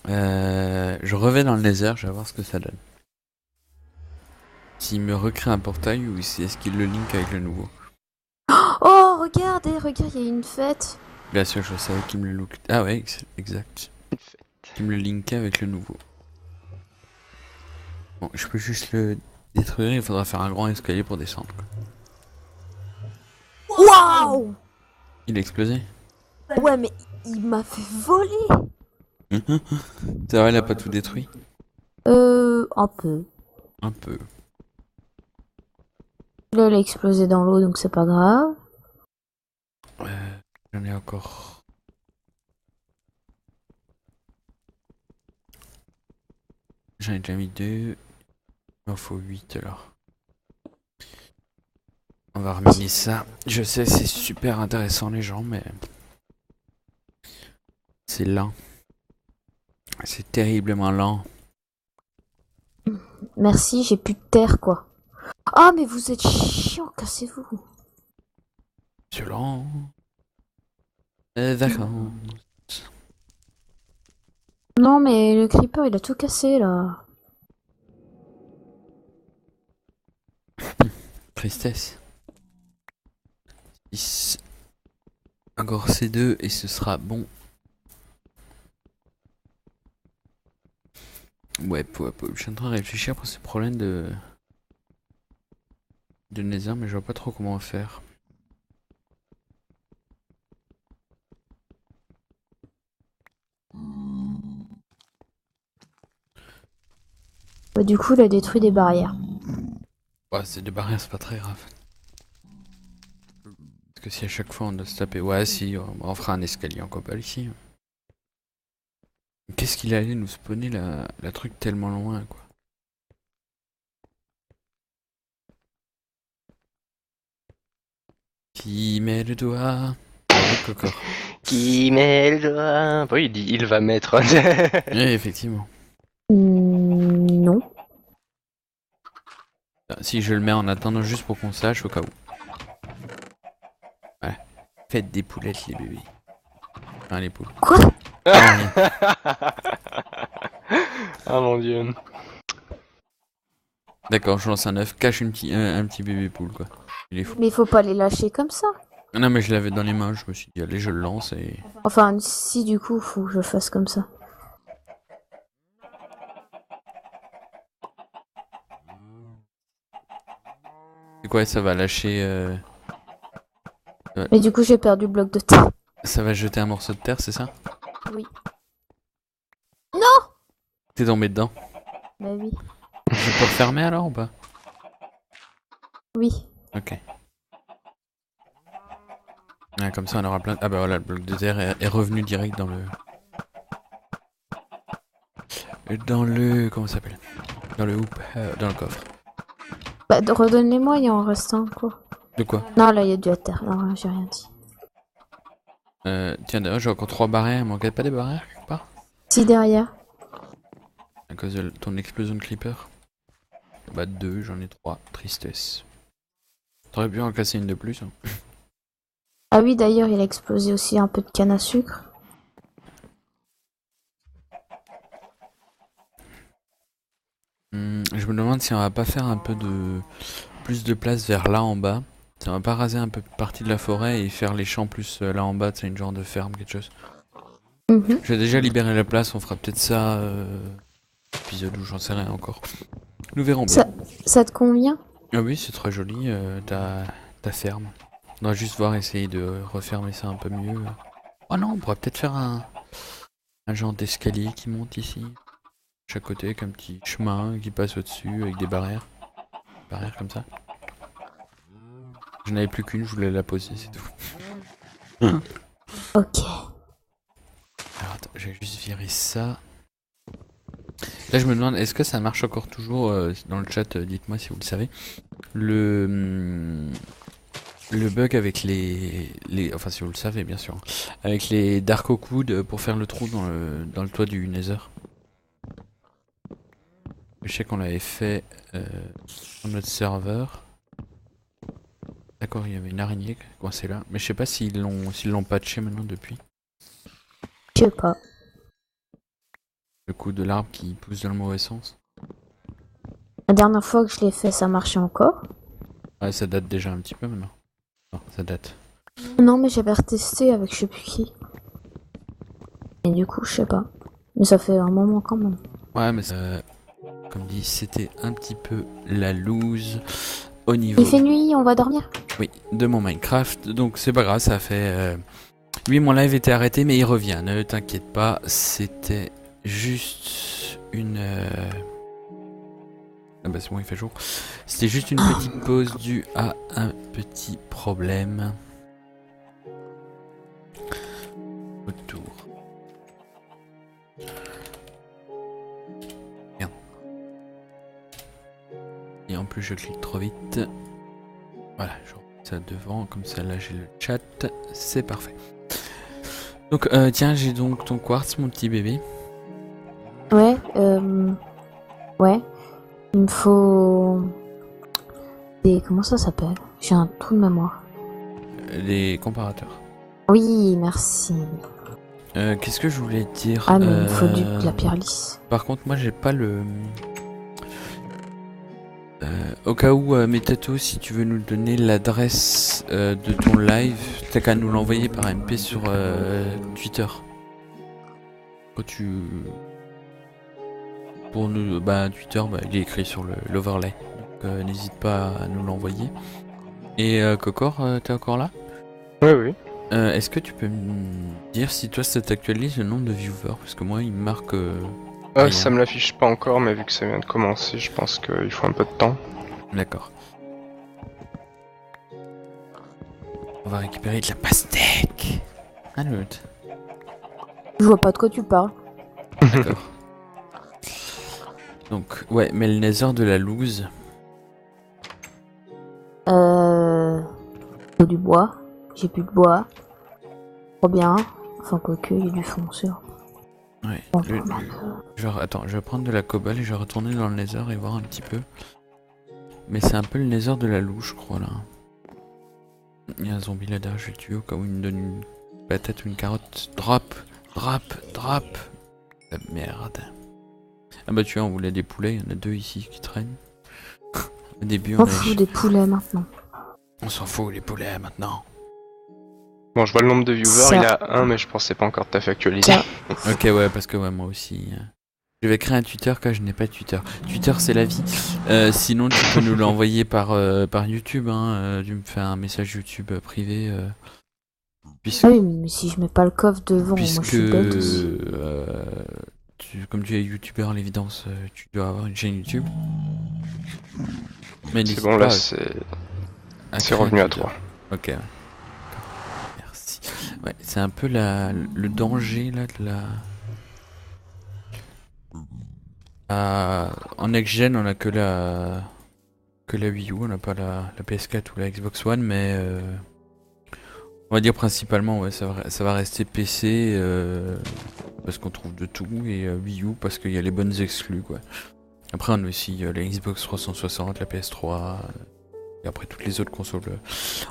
Je reviens dans le Nether, je vais voir ce que ça donne. S'il me recrée un portail ou est-ce qu'il le link avec le nouveau. Oh, regardez, regarde, il y a une fête. Bien sûr, je savais qu'il me le look. Ah ouais, exact. Qu'il me le linkait avec le nouveau. Bon, je peux juste le détruire, il faudra faire un grand escalier pour descendre. Waouh. Il a explosé. Ouais, mais il m'a fait voler. C'est vrai, il a pas tout détruit. Un peu. Un peu. Là, il a explosé dans l'eau, donc c'est pas grave. J'en ai encore. J'en ai déjà mis 2. Il en faut 8 alors. On va reminer ça. Je sais, c'est super intéressant les gens, mais... C'est lent. C'est terriblement lent. Merci, j'ai plus de terre, quoi. Ah, mais vous êtes chiant, cassez-vous. Violent. Vacances. Non, mais le creeper, il a tout cassé, là. Tristesse. 10. Encore ces deux et ce sera bon. Ouais, je suis en train de réfléchir pour ce problème de Nether, mais je vois pas trop comment faire. Bah, du coup, il a détruit des barrières. Ouais, c'est des barrières, c'est pas très grave. Parce que si à chaque fois on doit se taper... Ouais, si, on fera un escalier en cobble ici. Qu'est-ce qu'il allait nous spawner la truc tellement loin, quoi. Qui met le doigt le cocor. Qui met le doigt. Oui, il dit il va mettre. Ouais, effectivement. Non. Si je le mets en attendant juste pour qu'on sache au cas où. Ouais. Faites des poulettes les bébés. Enfin les poules. Quoi? Ah, rien. Ah mon dieu. D'accord, je lance un œuf, cache un petit bébé poule quoi. Il est fou. Mais il faut pas les lâcher comme ça. Non mais je l'avais dans les mains, je me suis dit allez je le lance et... Enfin, si du coup, faut que je le fasse comme ça. C'est quoi, ça va lâcher... Mais du coup, j'ai perdu le bloc de terre. Ça va jeter un morceau de terre, c'est ça? Oui. T'es tombé dedans. Bah oui. Je peux refermer alors ou pas? Oui. Ok. Ouais, comme ça on aura plein... Ah bah voilà, le bloc de terre est revenu direct dans le... Comment ça s'appelle? Dans le hoop, dans le coffre. Bah, redonne-les-moi, il en reste un, quoi. De quoi? Non, là, il y a de la terre. Non, j'ai rien dit. Tiens d'ailleurs j'ai encore 3 barrières, il manquait pas des barrières quelque part? Si, derrière. À cause de ton explosion de creeper? Bah 2, j'en ai 3, tristesse. T'aurais pu en casser une de plus hein. Ah oui, d'ailleurs, il a explosé aussi un peu de canne à sucre. Je me demande si on va pas faire un peu de... plus de place vers là en bas. Si on va pas raser un peu partie de la forêt et faire les champs plus là en bas, c'est une genre de ferme, quelque chose. Mhm. J'ai déjà libéré la place, on fera peut-être ça... épisode où j'en sais rien encore. Nous verrons bien. Ça te convient? Ah oui, c'est très joli, ta ferme. On doit juste voir, essayer de refermer ça un peu mieux. Oh non, on pourrait peut-être faire un genre d'escalier qui monte ici. Chaque côté, avec un petit chemin qui passe au-dessus, avec des barrières. Barrières comme ça. Je n'avais plus qu'une, je voulais la poser, c'est tout. Ok. Alors attends, j'ai juste viré ça. Là je me demande, est-ce que ça marche encore toujours dans le chat, dites-moi si vous le savez. Le bug avec enfin si vous le savez bien sûr. Avec les Dark Oak Wood pour faire le trou dans le toit du Nether. Je sais qu'on l'avait fait sur notre serveur. D'accord, il y avait une araignée coincée là. Mais je sais pas s'ils l'ont patché maintenant depuis. Je sais pas. Le coup de l'arbre qui pousse dans le mauvais sens. La dernière fois que je l'ai fait, ça marchait encore. Ouais, ça date déjà un petit peu maintenant. Non, ça date. Non, mais j'avais retesté avec je sais plus qui. Et du coup, je sais pas. Mais ça fait un moment quand même. Ouais, mais comme dit, c'était un petit peu la loose au niveau... Il fait nuit, on va dormir. Oui, de mon Minecraft. Donc c'est pas grave, ça fait... Oui, mon live était arrêté, mais il revient. Ne t'inquiète pas, c'était juste une... Ah bah c'est bon, il fait jour. C'était juste une petite pause due à un petit problème. Autour. Bien. Et en plus je clique trop vite. Voilà, je remets ça devant, comme ça là j'ai le chat, c'est parfait. Donc tiens, j'ai donc ton quartz, mon petit bébé. Ouais, ouais. Il me faut... Comment ça s'appelle? J'ai un trou de mémoire. Les comparateurs. Oui, merci. Qu'est-ce que je voulais dire? Ah, mais il me faut de la pierre lisse. Par contre, moi j'ai pas le. Au cas où, Metato, si tu veux nous donner l'adresse de ton live, t'as qu'à nous l'envoyer par MP sur Twitter. Quand tu. Pour nous. Bah, Twitter, bah, il est écrit sur l'overlay. Donc n'hésite pas à nous l'envoyer. Et Cocor, t'es encore là? Oui, oui. Est-ce que tu peux me dire si toi ça t'actualise le nombre de viewers? Parce que moi il me marque. Rien. Ça me l'affiche pas encore, mais vu que ça vient de commencer, je pense qu'il faut un peu de temps. D'accord. On va récupérer de la pastèque. Ah l'autre. Je vois pas de quoi tu parles. D'accord. Donc, ouais, mais le nether de la loose. Faut du bois. J'ai plus de bois. Trop bien. Enfin, quoique, il y a du foncé. Ouais. Bon, Genre, attends, je vais prendre de la cobble et je vais retourner dans le nether et voir un petit peu. Mais c'est un peu le nether de la louche, je crois, là. Il y a un zombie là-dedans, je vais le tuer au cas où il me donne une patate ou une carotte. Drop. La merde. Ah bah tu vois, on voulait des poulets, il y en a 2 ici qui traînent. Au début, on fout des poulets maintenant. On s'en fout, les poulets, maintenant. Bon, je vois le nombre de viewers, il a 1, mais je pensais pas encore tout à fait actualisé. Ok, ouais, parce que ouais, moi aussi. Je vais créer un Twitter car je n'ai pas de Twitter. Twitter, c'est la vie. Sinon, tu peux nous l'envoyer par YouTube. Hein. Tu me fais un message YouTube privé. Puisque, Ah oui, mais si je mets pas le coffre devant, moi je suis bête aussi. comme tu es youtubeur à l'évidence, tu dois avoir une chaîne YouTube. Mais C'est bon, là, c'est revenu à 3. Ok. Ouais. Merci. Ouais, c'est un peu le danger là de la. En next-gen, on a que la Wii U, on n'a pas la PS4 ou la Xbox One, mais on va dire principalement, ouais, ça va rester PC parce qu'on trouve de tout, et Wii U parce qu'il y a les bonnes exclus, quoi. Après, on a aussi la Xbox 360, la PS3, et après toutes les autres consoles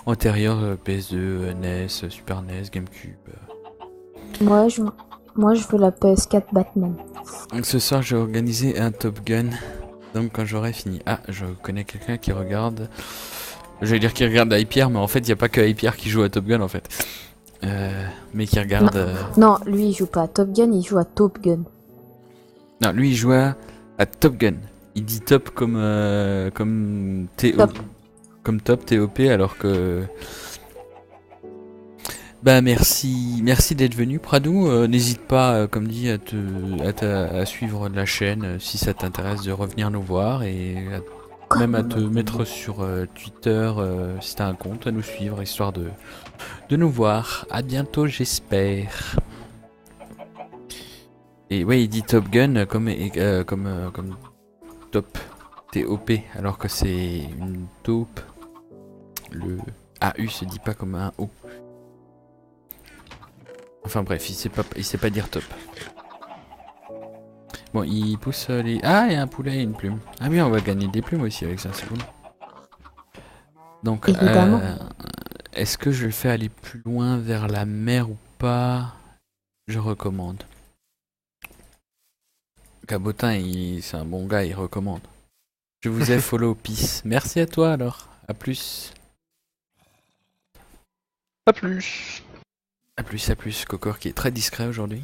antérieures, PS2, NES, Super NES, GameCube. Moi je veux la PS4 Batman. Donc ce soir, j'ai organisé un Top Gun. Donc quand j'aurai fini. Ah, je connais quelqu'un qui regarde. J'allais dire qu'il regarde Hyper, mais en fait, il n'y a pas que Hyper qui joue à Top Gun en fait. Mais qui regarde. Non, lui il joue pas à Top Gun, il joue à Top Gun. Non, lui il joue à Top Gun. Il dit top comme Top. Comme top TOP, alors que. Bah merci d'être venu Pradou. N'hésite pas, comme dit, à suivre la chaîne si ça t'intéresse de revenir nous voir, et même à te mettre sur Twitter si t'as un compte, à nous suivre histoire de nous voir. À bientôt, j'espère. Et ouais, il dit Top Gun comme top TOP, alors que c'est une taupe. Le AU se dit pas comme un O. Enfin bref, il sait pas dire top. Bon, il pousse les. Ah, il y a un poulet et une plume. Ah oui, on va gagner des plumes aussi avec ça, c'est cool. Donc, Évidemment. est-ce que je le fais aller plus loin vers la mer ou pas? Je recommande. Cabotin, c'est un bon gars, il recommande. Je vous ai follow, peace. Merci à toi alors. À plus. A plus. À plus, Cocor qui est très discret aujourd'hui.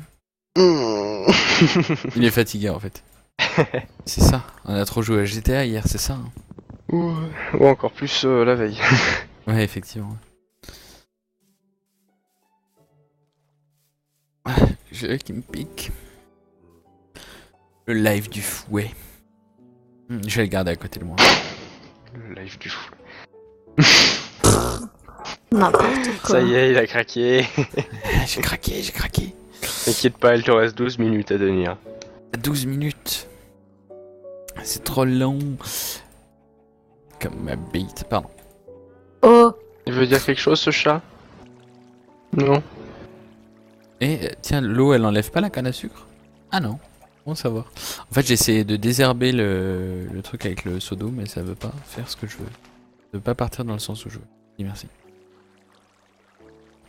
Il est fatigué en fait. C'est ça, on a trop joué à GTA hier, c'est ça. Hein. Ou encore plus la veille. Ouais, effectivement. J'ai qui me pique. Le live du fouet. Je vais le garder à côté de moi. Le live du fou. N'importe quoi. Ça y est, il a craqué. J'ai craqué. T'inquiète pas, il te reste 12 minutes à tenir. 12 minutes. C'est trop long. Comme ma bite, pardon. Oh, Il veut dire quelque chose, ce chat? Non. Et tiens, l'eau elle enlève pas la canne à sucre? Ah non, bon savoir. En fait j'ai essayé de désherber le truc avec le seau d'eau, mais ça veut pas faire ce que je veux. Ça veut pas partir dans le sens où je veux. Dis merci.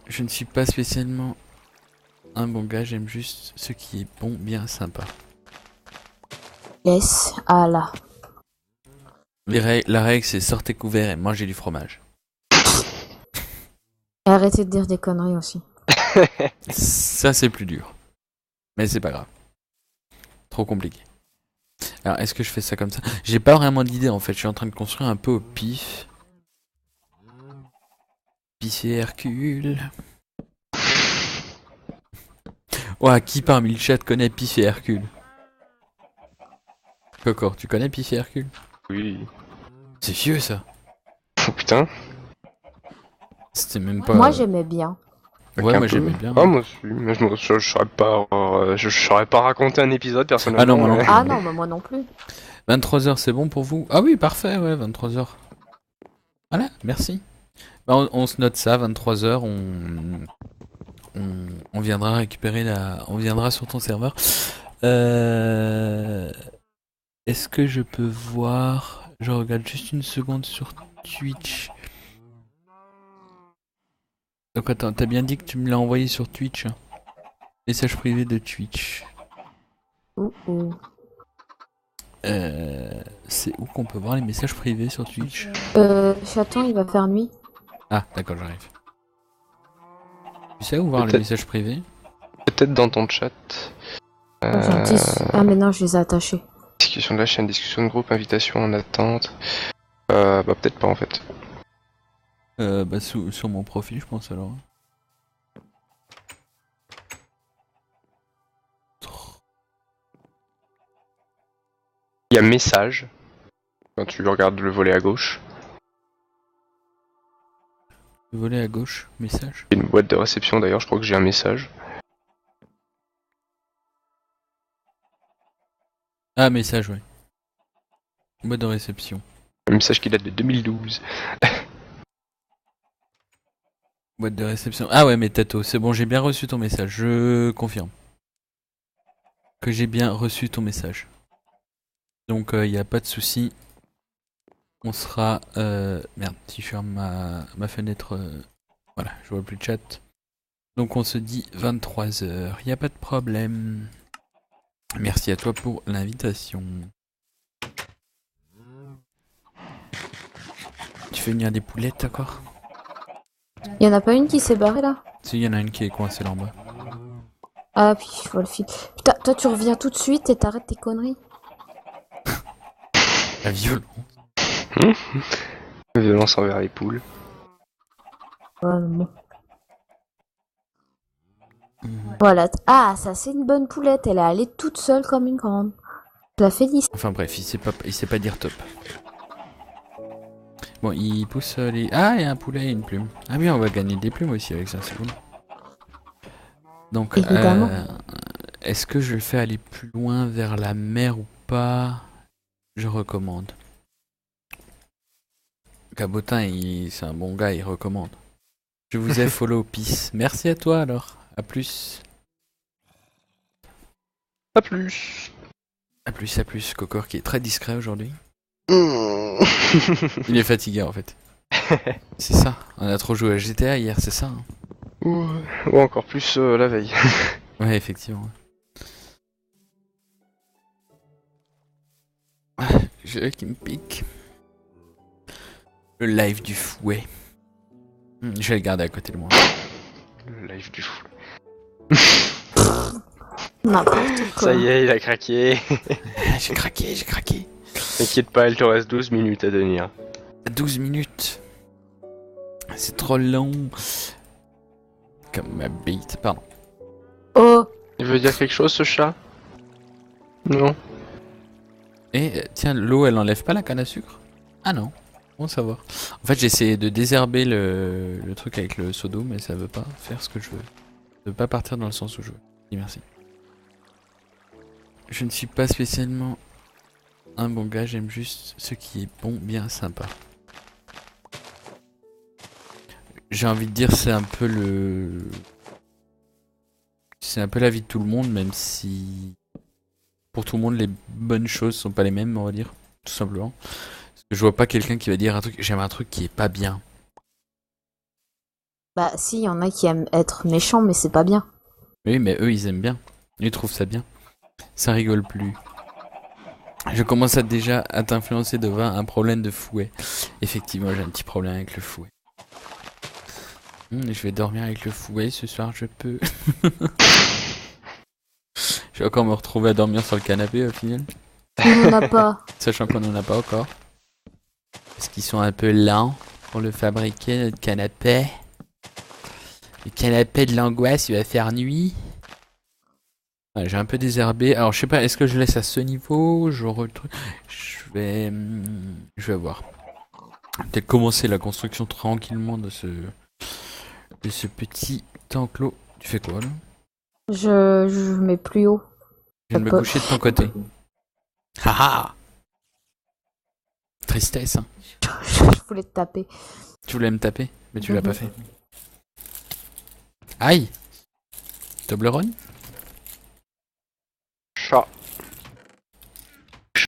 Je ne suis pas spécialement Un bon gars, j'aime juste ce qui est bon, bien sympa. Yes. Ah là. La règle, c'est sortez couvert et mangez du fromage. Et arrêtez de dire des conneries aussi. Ça, c'est plus dur. Mais c'est pas grave. Trop compliqué. Alors, est-ce que je fais ça comme ça? J'ai pas vraiment d'idée en fait. Je suis en train de construire un peu au pif. Pif et Hercule. Ouah, qui parmi le chat connaît Pif et Hercule? Coco, tu connais Pif et Hercule? Oui. C'est vieux ça. Oh putain. C'était même pas. Moi, j'aimais bien. Ouais, Un moi peu. j'aimais bien. Ah, moi aussi. Mais je saurais pas raconter un épisode personnellement. Ah non, moi non plus. Ah non, mais moi non plus. 23h, c'est bon pour vous? Ah oui, parfait, ouais, 23h. Voilà, merci. Bah, on se note ça, 23h, on viendra récupérer on viendra sur ton serveur. Est-ce que je peux voir... Je regarde juste une seconde sur Twitch. Donc attends, t'as bien dit que tu me l'as envoyé sur Twitch, hein. Message privé de Twitch. Ouh. C'est où qu'on peut voir les messages privés sur Twitch? Chaton, il va faire nuit. Ah, d'accord, j'arrive. Tu sais où voir les Peut-être. messages privés? Peut-être dans ton chat. Gentil. Ah, mais non, je les ai attachés. Discussion de la chaîne, discussion de groupe, invitation en attente. Bah peut-être pas en fait. Bah sur mon profil, je pense alors. Il y a message. Quand tu regardes le volet à gauche. Le volet à gauche, message. Il y a une boîte de réception d'ailleurs, je crois que j'ai un message. Ah, message, ouais. Boîte de réception. Un message qui date de 2012. Boîte de réception. Ah ouais, mais Tato, c'est bon, j'ai bien reçu ton message. Je confirme. Que j'ai bien reçu ton message. Donc, il n'y a pas de souci. On sera... Merde, si je ferme ma fenêtre... Voilà, je vois plus de chat. Donc, on se dit 23h. Il n'y a pas de problème. Merci à toi pour l'invitation. Tu fais venir des poulettes encore? Il y en a pas une qui s'est barrée là? Si, il y en a une qui est coincée là en bas. Ah, puis je vois le fil. Putain, toi, tu reviens tout de suite et t'arrêtes tes conneries. La violence. Violence envers les poules. Ouais, bon. Voilà. Ah, ça, c'est une bonne poulette. Elle est allée toute seule comme une grande. Je la félicite. Enfin bref, il sait pas dire top. Bon, il pousse les... Ah, il y a un poulet et une plume. Ah oui, on va gagner des plumes aussi avec ça, c'est cool. Donc, Évidemment. est-ce que je le fais aller plus loin vers la mer ou pas? Je recommande. Cabotin, c'est un bon gars, il recommande. Je vous ai follow, peace. Merci à toi alors. À plus. Pas plus. À plus, Cocor qui est très discret aujourd'hui. Il est fatigué en fait. C'est ça, on a trop joué à GTA hier, c'est ça, hein. Ou encore plus la veille. Ouais, effectivement. Jeu qui me pique. Le live du fouet. Je vais le garder à côté de moi. Le live du fou. N'importe quoi. Ça y est, il a craqué. J'ai craqué. T'inquiète pas, il te reste 12 minutes à tenir. 12 minutes. C'est trop long. Comme ma bite, pardon. Oh, Il veut dire quelque chose ce chat? Non. Et tiens, l'eau elle enlève pas la canne à sucre? Ah non, bon savoir. En fait j'ai essayé de désherber le truc avec le seau d'eau mais ça veut pas faire ce que je veux. Ça veut pas partir dans le sens où je veux. Dis merci. Je ne suis pas spécialement un bon gars, j'aime juste ce qui est bon, bien sympa. J'ai envie de dire c'est un peu c'est un peu la vie de tout le monde, même si pour tout le monde les bonnes choses sont pas les mêmes, on va dire, tout simplement. Parce que je vois pas quelqu'un qui va dire un truc, j'aime un truc qui est pas bien. bah si, il y en a qui aiment être méchants, mais c'est pas bien. Oui, mais eux, ils aiment bien. Ils trouvent ça bien. Ça rigole plus. Je commence déjà à t'influencer de un problème de fouet. Effectivement, j'ai un petit problème avec le fouet. Je vais dormir avec le fouet ce soir, je peux. Je vais encore me retrouver à dormir sur le canapé au final. On n'en a pas. Sachant qu'on n'en a pas encore. Parce qu'ils sont un peu lents pour le fabriquer, notre canapé. Le canapé de l'angoisse, il va faire nuit. Ouais, j'ai un peu désherbé. Alors je sais pas, est-ce que je laisse à ce niveau? Je vais voir. Peut-être commencer la construction tranquillement de ce petit enclos. Tu fais quoi là? Je mets plus haut. Je viens de me coucher de ton côté. Haha. Tristesse, hein. Je voulais te taper. Tu voulais me taper, mais tu l'as pas fait. Aïe. Toblerone? Chat.